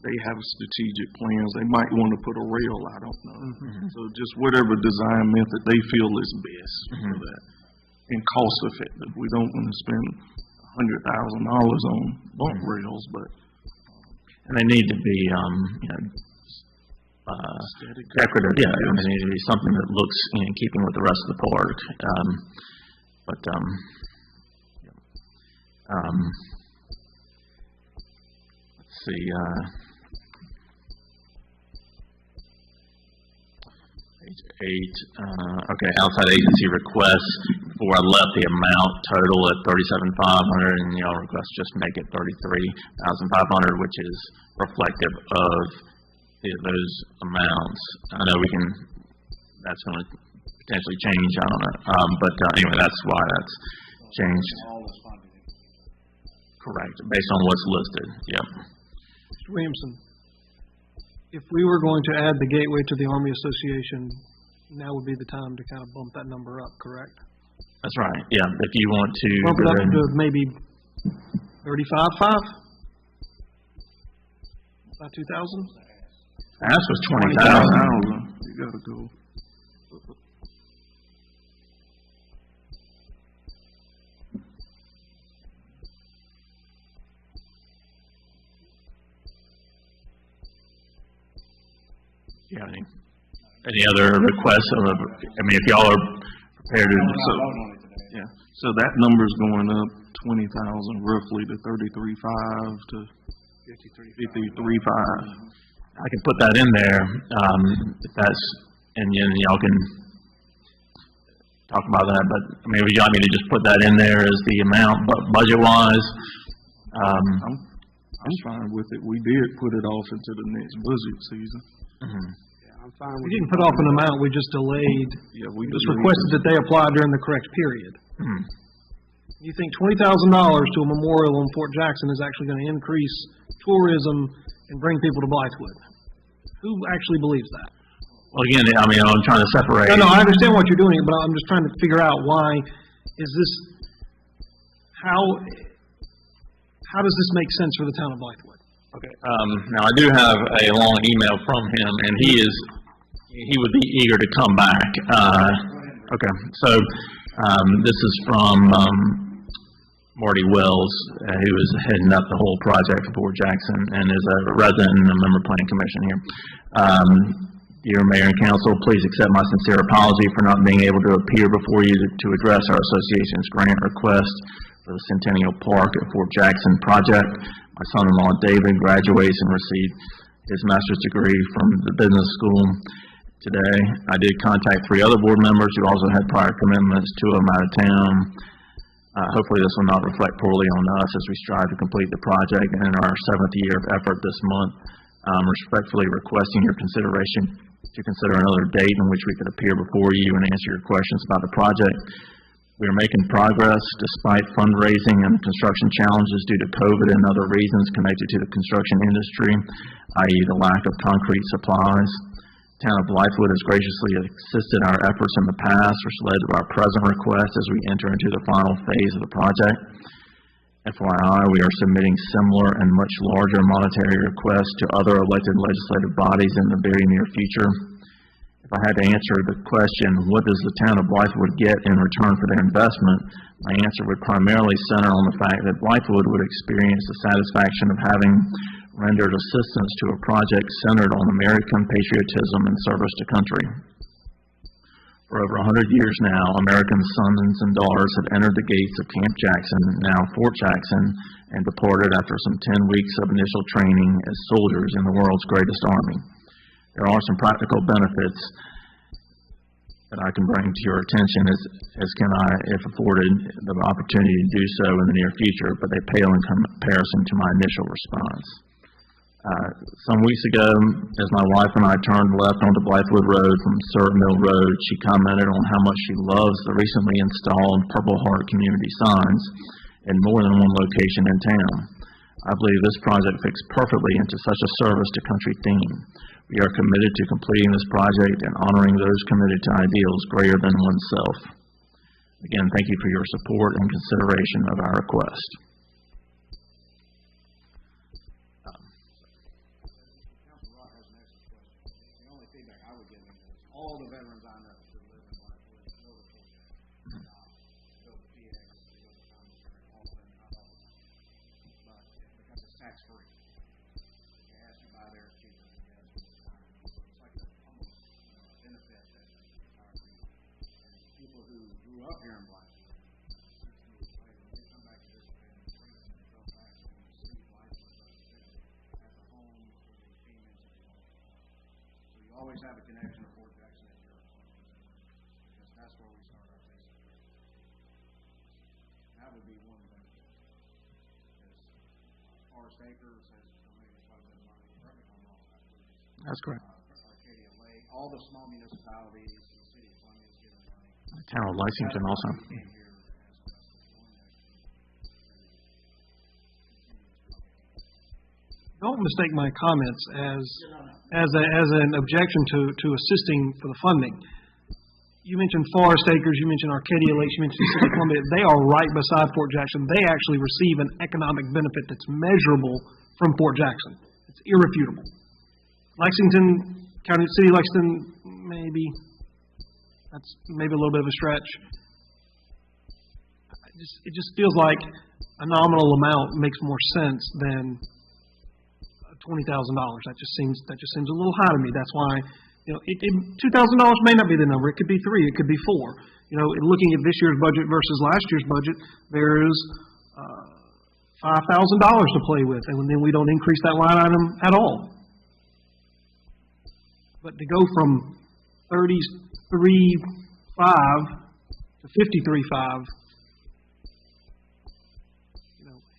they have strategic plans. They might want to put a rail, I don't know. So just whatever design method they feel is best for that and cost effective. We don't want to spend $100,000 on bump rails, but and they need to be, decorative. Yeah, it needs to be something that looks in keeping with the rest of the park. Let's see. Page 8. Okay, outside agency requests. Before I left, the amount total at $37,500, and y'all request just make it $33,500, which is reflective of those amounts. I know that's going to potentially change, I don't know. But anyway, that's why that's changed. Correct, based on what's listed, yep. Mr. Williamson, if we were going to add the gateway to the Army Association, now would be the time to kind of bump that number up, correct? That's right, yeah. If you want to bump it up to maybe 35.5? About 2,000? That was 20,000. You gotta go. Yeah. Any other requests? I mean, if y'all are prepared to. So that number's going up 20,000 roughly to 33.5 to 53.5. I can put that in there if that's and y'all can talk about that, but I mean, would you like me to just put that in there as the amount, but budget-wise? I'm fine with it. We did put it off into the next budget season. I'm fine We with didn't put off an amount, we just delayed. Yeah, we Just delayed requested it. that they apply during the correct period. You think $20,000 to a memorial in Fort Jackson is actually going to increase tourism and bring people to Blythewood? Who actually believes that? Well, again, I mean, I'm trying to separate. No, I understand what you're doing, but I'm just trying to figure out why is this, how does this make sense for the town of Blythewood? Okay. Now, I do have a long email from him, and he would be eager to come back. Okay. So this is from Marty Wells, who is heading up the whole project for Fort Jackson and is a resident and a member of Planning Commission here. Dear Mayor and Council, please accept my sincere apology for not being able to appear before you to address our association's grant request for the Centennial Park at Fort Jackson project. My son-in-law David graduates and received his master's degree from the business school today. I did contact 3 other board members who also had prior commitments, 2 of them out of town. Hopefully this will not reflect poorly on us as we strive to complete the project and in our 7th year of effort this month. I'm respectfully requesting your consideration to consider another date in which we could appear before you and answer your questions about the project. We are making progress despite fundraising and construction challenges due to COVID and other reasons connected to the construction industry, i.e. the lack of concrete supplies. The town of Blythewood has graciously assisted our efforts in the past, which led to our present request as we enter into the final phase of the project. FYI, we are submitting similar and much larger monetary requests to other elected legislative bodies in the very near future. If I had to answer the question, what does the town of Blythewood get in return for their investment, my answer would primarily center on the fact that Blythewood would experience the satisfaction of having rendered assistance to a project centered on American patriotism and service to country. For over 100 years now, American sons and daughters have entered the gates of Camp Jackson, now Fort Jackson, and departed after some 10 weeks of initial training as soldiers in the world's greatest army. There are some practical benefits that I can bring to your attention, as can I, if afforded the opportunity to do so in the near future, but they pale in comparison to my initial response. Some weeks ago, as my wife and I turned left onto Blythewood Road from Surrey Mill Road, she commented on how much she loves the recently installed Purple Heart community signs in more than one location in town. I believe this project fits perfectly into such a service to country theme. We are committed to completing this project and honoring those committed to ideals greater than oneself. Again, thank you for your support and consideration of our request. All the veterans I know who live in Lightwood go to Fort Jackson, go to PX, go to commissary, often, not all the time. But because it's tax-free. The gas you buy there is cheaper than gas in the town. So it's like almost benefit that the entire region. And people who grew up here in Blackwood, 6 years later, when they come back to this family, freedom, and go back and see Lightwood as a home where they came into the home. So you always have a connection to Fort Jackson at your home, because that's where we start our basic training. That would be one benefit. Because Forest Acres has donated quite a bit of money. Correct me if I'm wrong, I believe it's, That's correct. Arcadia Lake, all the small municipalities, the city of Columbia is giving money. The town of Lexington also. Don't mistake my comments as an objection to assisting for the funding. You mentioned Forest Acres, you mentioned Arcadia Lakes, you mentioned the City of Columbia. They are right beside Fort Jackson. They actually receive an economic benefit that's measurable from Fort Jackson. It's irrefutable. Lexington, City of Lexington, maybe. That's maybe a little bit of a stretch. It just feels like a nominal amount makes more sense than $20,000. That just seems a little high to me. That's why, $2,000 may not be the number. It could be 3. It could be 4. Looking at this year's budget versus last year's budget, there's $5,000 to play with, and then we don't increase that line item at all. But to go from 33.5 to 53.5.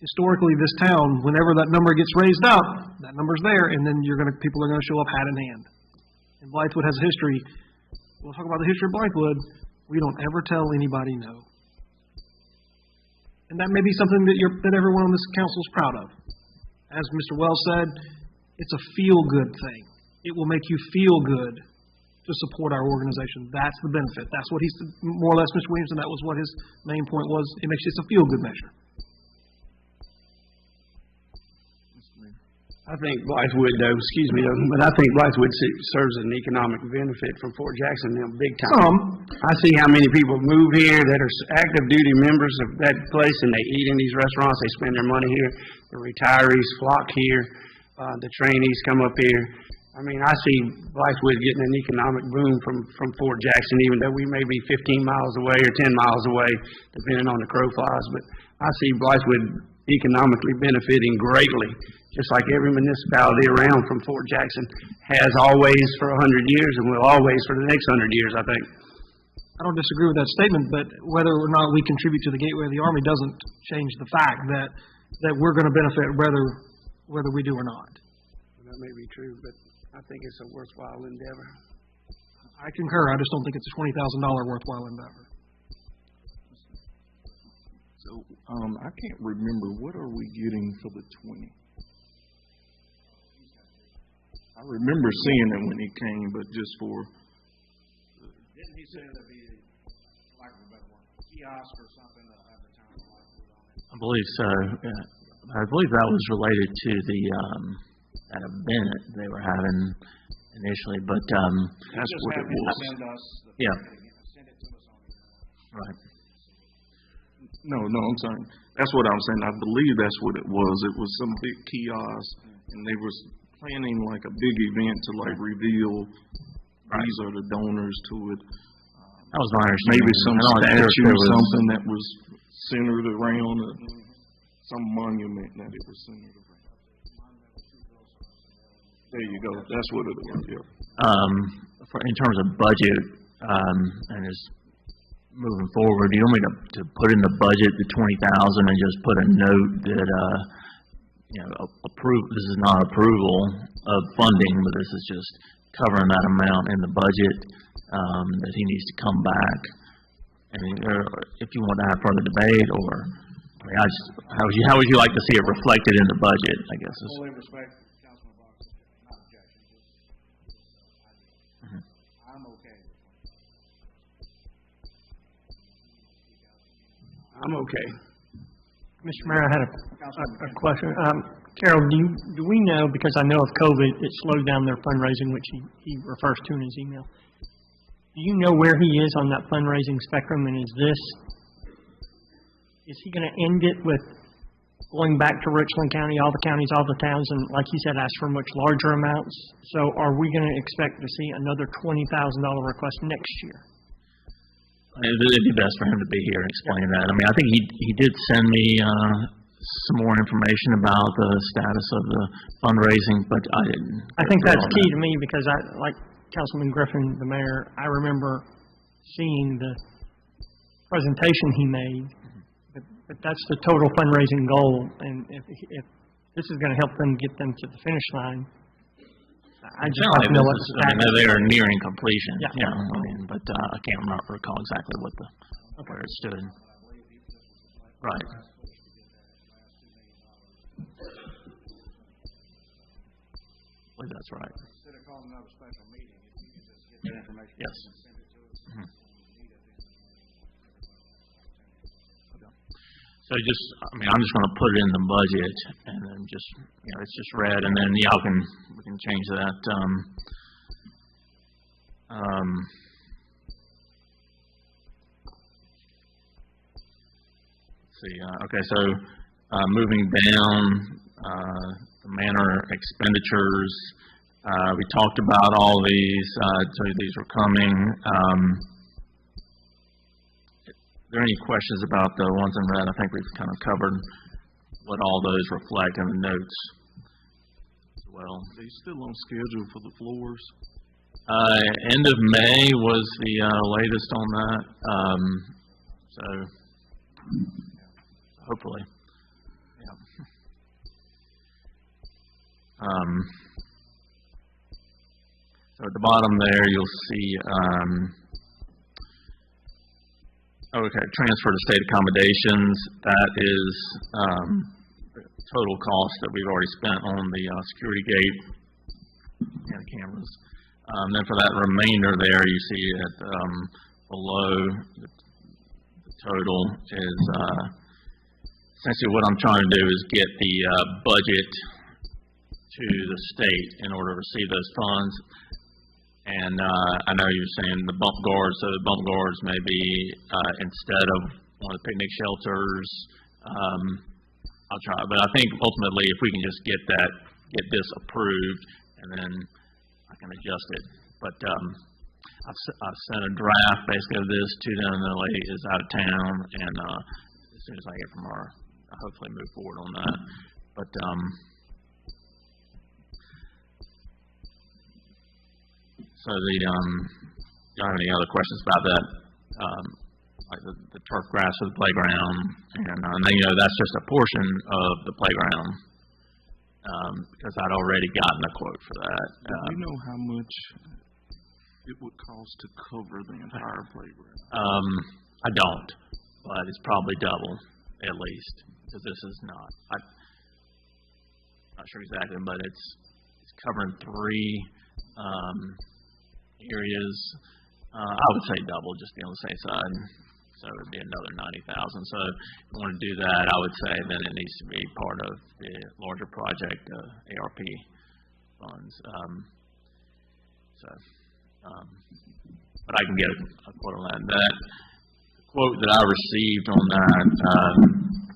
Historically, this town, whenever that number gets raised up, that number's there, and then people are gonna show up hat in hand. And Blythewood has a history. We'll talk about the history of Blythewood. We don't ever tell anybody no. And that may be something that everyone on this council is proud of. As Mr. Wells said, it's a feel-good thing. It will make you feel good to support our organization. That's the benefit. That's what more or less, Mr. Williamson, that was what his main point was. It makes it a feel-good measure. I think Blythewood, though, but I think Blythewood serves an economic benefit from Fort Jackson now, big time. I see how many people move here that are active duty members of that place, and they eat in these restaurants. They spend their money here. The retirees flock here. The trainees come up here. I mean, I see Blythewood getting an economic boom from Fort Jackson, even though we may be 15 miles away or 10 miles away, depending on the crow flies. But I see Blythewood economically benefiting greatly, just like every municipality around from Fort Jackson has always for 100 years and will always for the next 100 years, I think. I don't disagree with that statement, but whether or not we contribute to the Gateway of the Army doesn't change the fact that we're going to benefit whether we do or not. That may be true, but I think it's a worthwhile endeavor. I concur. I just don't think it's a $20,000 worthwhile endeavor. So I can't remember, what are we getting for the 20? I remember seeing it when he came, but just for... Didn't he say there'd be, like a better one, a kiosk or something to have the town of Lightwood on it? I believe so. Yeah. I believe that was related to that event they were having initially, but that's what it was. Send us yeah. Send it to us on email. Right. No, I'm saying, that's what I'm saying. I believe that's what it was. It was some big kiosk, and they was planning like a big event to like reveal these are the donors to it. That was my understanding. Maybe some statue or something that was centered around some monument that it was centered around. There you go. That's what it was. Yeah. In terms of budget, and just moving forward, do you want me to put in the budget the $20,000 and just put a note that this is not approval of funding, but this is just covering that amount in the budget, that he needs to come back? I mean, if you want to have further debate, or how would you like to see it reflected in the budget? I guess. Fully respect Councilman Box's not objection. I'm okay with it. I'm okay. Mr. Mayor, I had a question. Carol, do we know, because I know of COVID, it slowed down their fundraising, which he refers to in his email. Do you know where he is on that fundraising spectrum, and is he going to end it with going back to Richland County, all the counties, all the towns, and like he said, ask for much larger amounts? So are we going to expect to see another $20,000 request next year? It'd be best for him to be here and explain that. I mean, I think he did send me some more information about the status of the fundraising, but I didn't. I think that's key to me, because like Councilman Griffin, the mayor, I remember seeing the presentation he made, but that's the total fundraising goal, and if this is going to help them get them to the finish line, I just like to know what they are nearing completion. Yeah. I mean, but I can't recall exactly where it stood. Right. I believe that's right. Instead of calling another special meeting, if you could just get that information and send it to us. Mm-hmm. So I'm just going to put it in the budget, and then just, it's just read, and then we can change that. Let's see. Okay, so moving down, the Manor Expenditures. We talked about all these. So these were coming. Are there any questions about the ones in red? I think we've kind of covered what all those reflect in the notes as well. Are they still on schedule for the floors? End of May was the latest on that. So hopefully, yeah. So at the bottom there, you'll see. Okay, transfer to state accommodations. That is total cost that we've already spent on the security gate and the cameras. Then for that remainder there, you see it below the total is essentially what I'm trying to do is get the budget to the state in order to receive those funds. And I know you're saying the bump guards, so the bump guards may be instead of one of the picnic shelters. I'll try, but I think ultimately if we can just get this approved, and then I can adjust it. But I've sent a draft basically of this to them. The lady is out of town, and as soon as I get from her, I'll hopefully move forward on that. But so y'all have any other questions about that? Like the turf grass for the playground, and then, that's just a portion of the playground, because I'd already gotten a quote for that. Do you know how much it would cost to cover the entire playground? I don't, but it's probably double, at least, because this is not. I'm not sure exactly, but it's covering 3 areas. I would say double, just to be on the safe side. So it would be another $90,000. So if you want to do that, I would say then it needs to be part of the larger project, ARP funds. But I can get a quote on that. That quote that I received on that,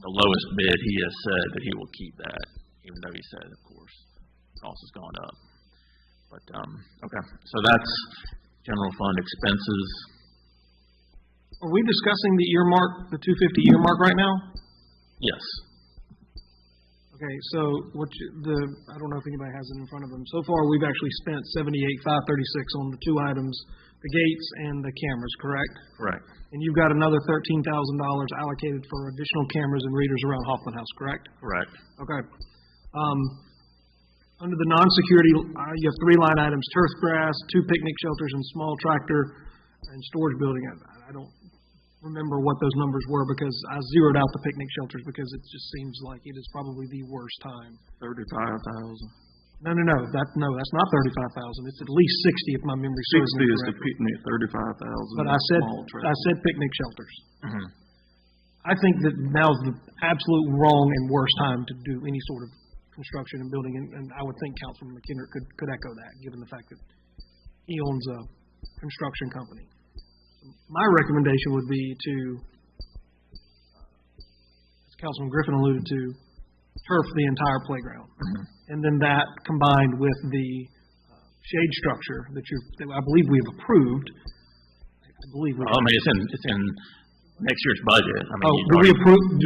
the lowest bid, he has said that he will keep that, even though he said, of course, the cost has gone up. But okay, so that's general fund expenses. Are we discussing the earmark, the 250 earmark right now? Yes. Okay, so I don't know if anybody has it in front of them. So far, we've actually spent $78,536 on the 2 items, the gates and the cameras, correct? Correct. And you've got another $13,000 allocated for additional cameras and readers around Hoffman House, correct? Correct. Okay. Under the non-security, you have 3 line items: turf grass, 2 picnic shelters, and small tractor and storage building. I don't remember what those numbers were because I zeroed out the picnic shelters because it just seems like it is probably the worst time. 35,000. No, that's not 35,000. It's at least 60 if my memory serves me 60 is the correctly. picnic, 35,000. But I said picnic shelters. Mm-hmm. I think that now's the absolute wrong and worst time to do any sort of construction and building, and I would think Councilman McKendrick could echo that, given the fact that he owns a construction company. So my recommendation would be to, as Councilman Griffin alluded to, turf the entire playground, and then that combined with the shade structure that I believe we've approved. It's in next year's budget. Do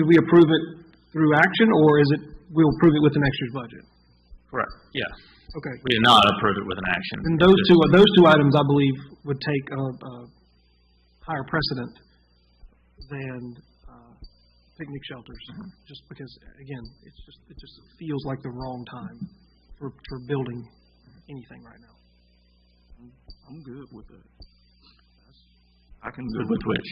we approve it through action, or is it we'll approve it with the next year's budget? Correct. Yeah. Okay. We did not approve it with an action. And those two items, I believe, would take a higher precedent than picnic shelters, just because, again, it just feels like the wrong time for building anything right now. I'm good with it. I can good with which?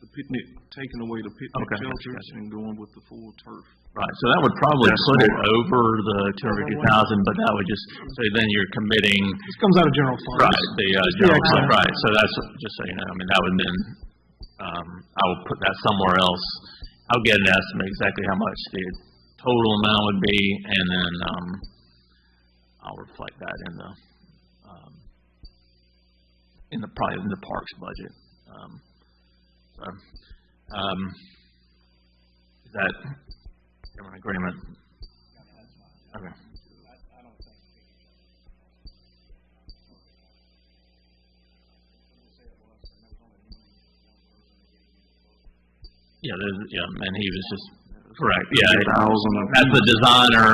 The picnic, taking away the picnic shelters and going with the full turf. Right, so that would probably put it over the 250,000, but that would just, so then you're committing. This comes out of general funds. Right, the general fund, right, so that's, just so you know, that would then, I will put that somewhere else. I'll get an estimate exactly how much the total amount would be, and then, I'll reflect that in the parks budget. Is that an agreement? Okay. And he was just correct. Yeah, that's the designer,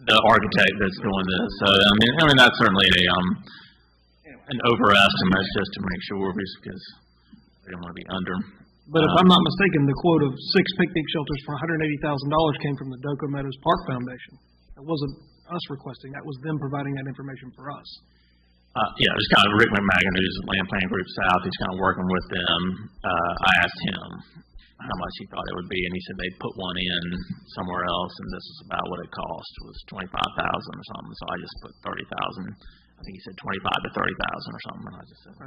the architect that's doing this. So I mean that's certainly an overestimate just to make sure because they don't want to be under. But if I'm not mistaken, the quote of 6 picnic shelters for $180,000 came from the Doco Meadows Park Foundation. That wasn't us requesting, that was them providing that information for us. Yeah, it's kind of Rick McMagan, who's Land Plan Group South. He's kind of working with them. I asked him how much he thought it would be, and he said they'd put one in somewhere else, and this is about what it cost, was $25,000 or something. So I just put $30,000. I think he said $25,000 to $30,000 or something. And I just said,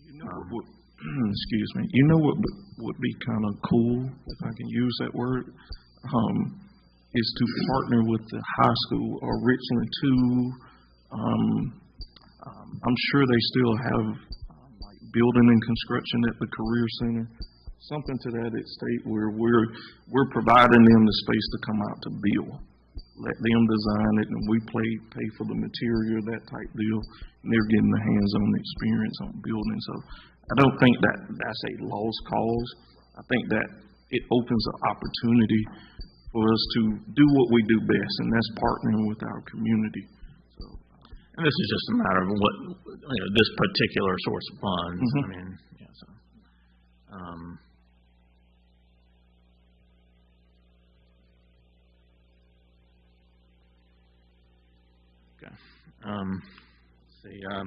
You know what, excuse me. You know what would be kind of cool, if I can use that word, is to partner with the high school or Richland too. I'm sure they still have like building and construction at the Career Center, something to that state where we're providing them the space to come out to build. Let them design it, and we pay for the material, that type deal, and they're getting the hands-on experience on building. So I don't think that's a lost cause. I think that it opens an opportunity for us to do what we do best, and that's partnering with our community. And this is just a matter of what this particular source of funds. Mm-hmm. I mean, yeah. So, okay. Let's see. I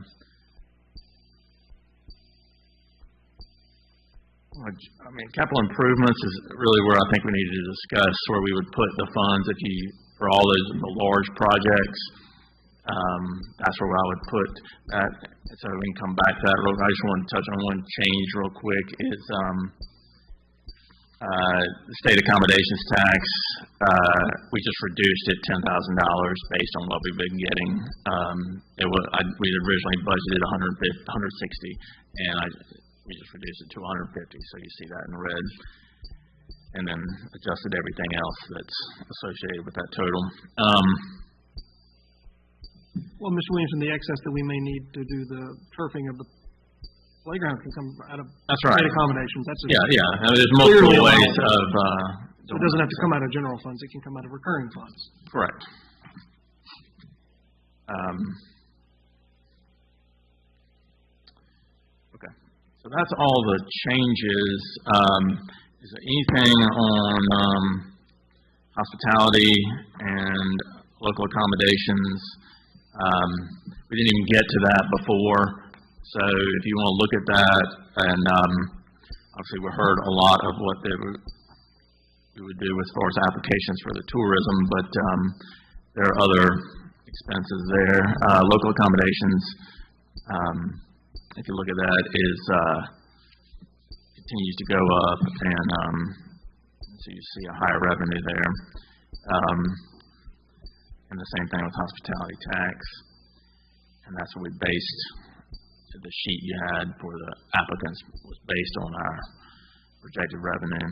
mean, capital improvements is really where I think we need to discuss where we would put the funds for all those the large projects. That's where I would put that. So we can come back to that real quick. I just want to touch on one change real quick is the state accommodations tax. We just reduced it $10,000 based on what we've been getting. We originally budgeted $160, and we just reduced it to $150. So you see that in red, and then adjusted everything else that's associated with that total. Well, Mr. Williamson, the excess that we may need to do the turfing of the playground can come out of state accommodations. That's yeah. And there's multiple ways of. So it doesn't have to come out of general funds. It can come out of recurring funds. Correct. Okay. So that's all the changes. Is there anything on hospitality and local accommodations? We didn't even get to that before, so if you want to look at that, and obviously we heard a lot of what we would do as far as applications for the tourism, but there are other expenses there. Local accommodations, if you look at that, continues to go up, and so you see a higher revenue there. And the same thing with hospitality tax, and that's what we based the sheet you had for the applicants was based on our projected revenue.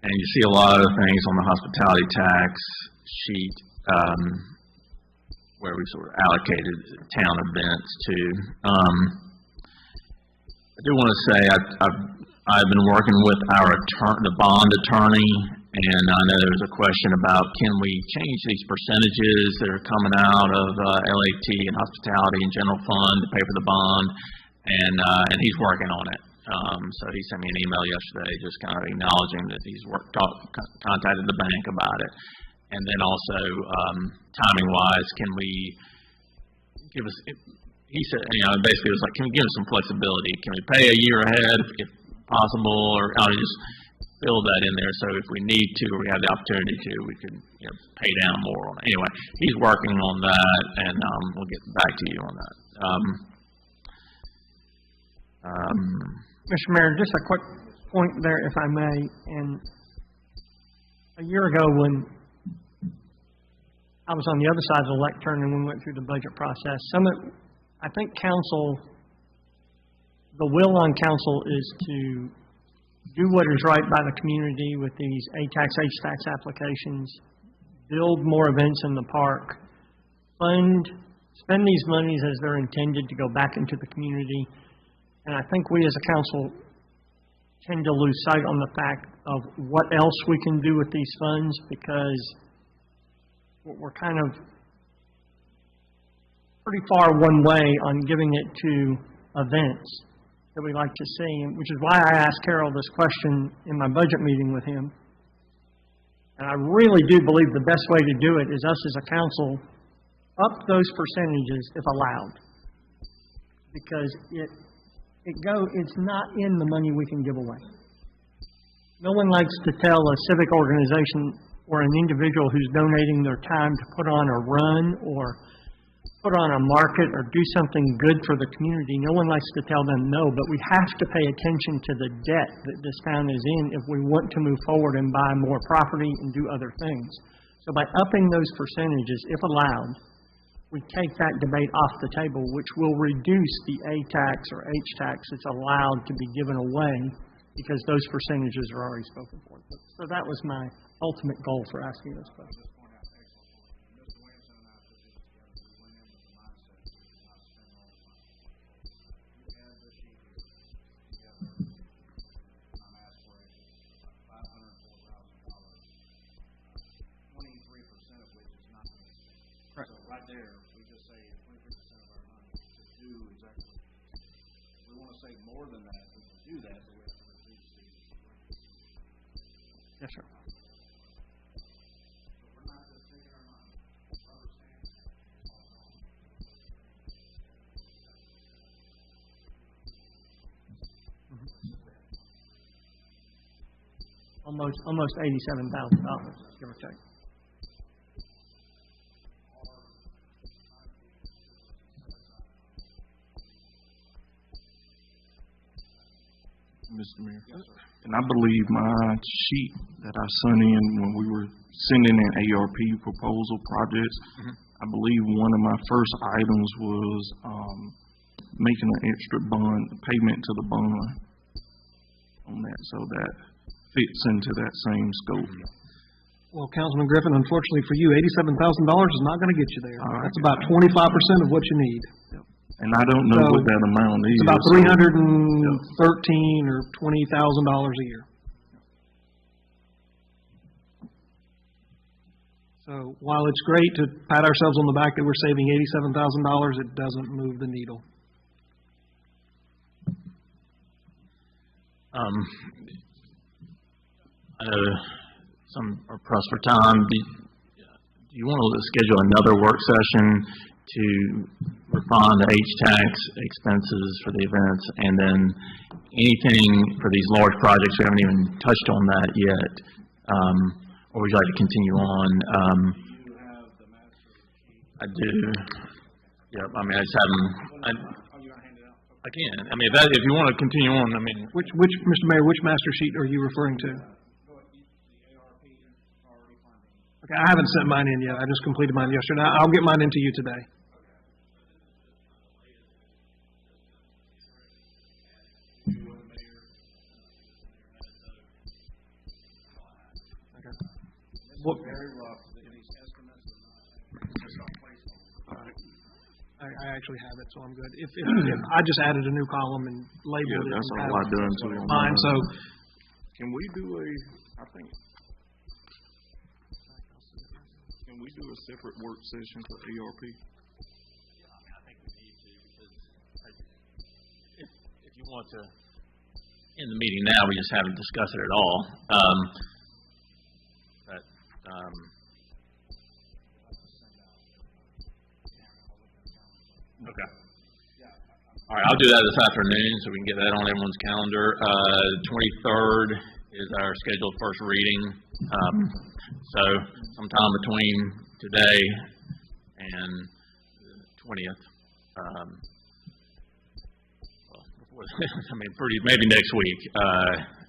And you see a lot of things on the hospitality tax sheet where we sort of allocated town events to. I do want to say I've been working with the bond attorney. And I know there's a question about can we change these percentages that are coming out of LAT and hospitality and general fund to pay for the bond, and he's working on it. So he sent me an email yesterday just kind of acknowledging that he's contacted the bank about it. And then also timing-wise, can we give us? He said, basically it was like, can we give us some flexibility? Can we pay a year ahead if possible, or just fill that in there, so if we need to or we have the opportunity to, we could pay down more on it. Anyway, he's working on that, and we'll get back to you on that. Mr. Mayor, just a quick point there, if I may. And a year ago, when I was on the other side of the lectern and we went through the budget process, I think the will on council is to do what is right by the community with these A-tax, H-tax applications, build more events in the park, spend these monies as they're intended to go back into the community. And I think we as a council tend to lose sight on the fact of what else we can do with these funds, because we're kind of pretty far one way on giving it to events that we like to see, which is why I asked Carol this question in my budget meeting with him. And I really do believe the best way to do it is us as a council up those percentages if allowed. Because it's not in the money we can give away. No one likes to tell a civic organization or an individual who's donating their time to put on a run or put on a market or do something good for the community. No one likes to tell them no, but we have to pay attention to the debt that this town is in if we want to move forward and buy more property and do other things. So by upping those percentages, if allowed, we take that debate off the table, which will reduce the A tax or H tax that's allowed to be given away because those percentages are already spoken for. So that was my ultimate goal for asking this question. Right. So right there, we just say 23% of our money to do exactly. If we want to save more than that, we can do that, but we have to reduce these. Yes, sir. So we're not just taking our money, rubber stamps. Almost $87,000, give or take. Mr. Mayor. Yes, sir. And I believe my sheet that I sent in when we were sending in ARP proposal projects, I believe one of my first items was making an extra bond payment to the bond on that, so that fits into that same scope. Well, Councilman Griffin, unfortunately for you, $87,000 is not going to get you there. That's about 25% of what you need. And I don't know what that amount is. It's about $313,000 or $20,000 a year. So while it's great to pat ourselves on the back that we're saving $87,000, it doesn't move the needle. I know some are pressed for time. Do you want to schedule another work session to refine the H-tax expenses for the events, and then anything for these large projects? We haven't even touched on that yet. Or would you like to continue on? I do. Yep. I mean, I just haven't. I can. I mean, if you want to continue on, I mean. Which, Mr. Mayor, which master sheet are you referring to? Okay, I haven't sent mine in yet. I just completed mine yesterday. I'll get mine into you today. What, very rough. These estimates are just on placeholder. I actually have it, so I'm good. If I just added a new column and labeled it. That's all I've done too. Fine. So, can we do a separate work session for ARP? Yeah, I mean, I think we need to, because if you want to end the meeting now, we just haven't discussed it at all. Okay. All right, I'll do that this afternoon so we can get that on everyone's calendar. 23rd is our scheduled first reading. So sometime between today and the 20th. Maybe next week,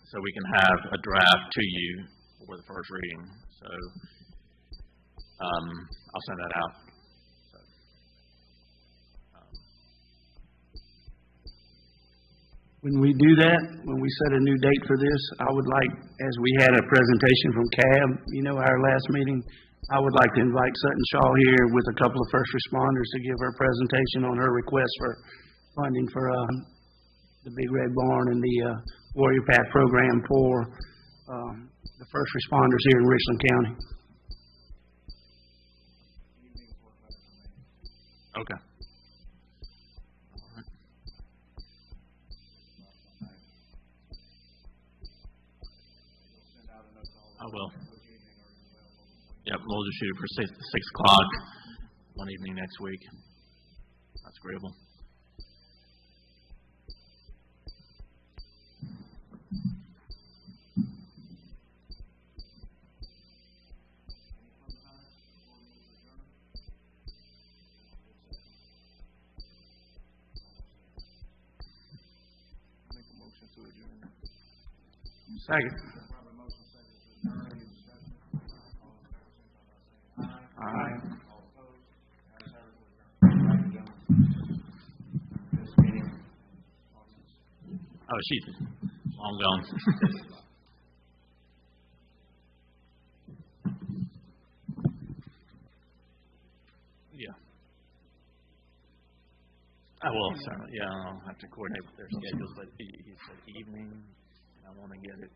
so we can have a draft to you for the first reading. So I'll send that out. When we do that, when we set a new date for this, I would like, as we had a presentation from CAB, our last meeting, I would like to invite Sutton Shaw here with a couple of first responders to give her presentation on her request for funding for the Big Red Barn and the Warrior Path program for the first responders here in Richland County. Okay. I will. Yep, we'll just shoot for 6 o'clock one evening next week. That's agreeable. Second. Aye. Oh, she's long gone. Yeah. I will, certainly. Yeah, I'll have to coordinate with their schedules, but he said evening, and I want to get it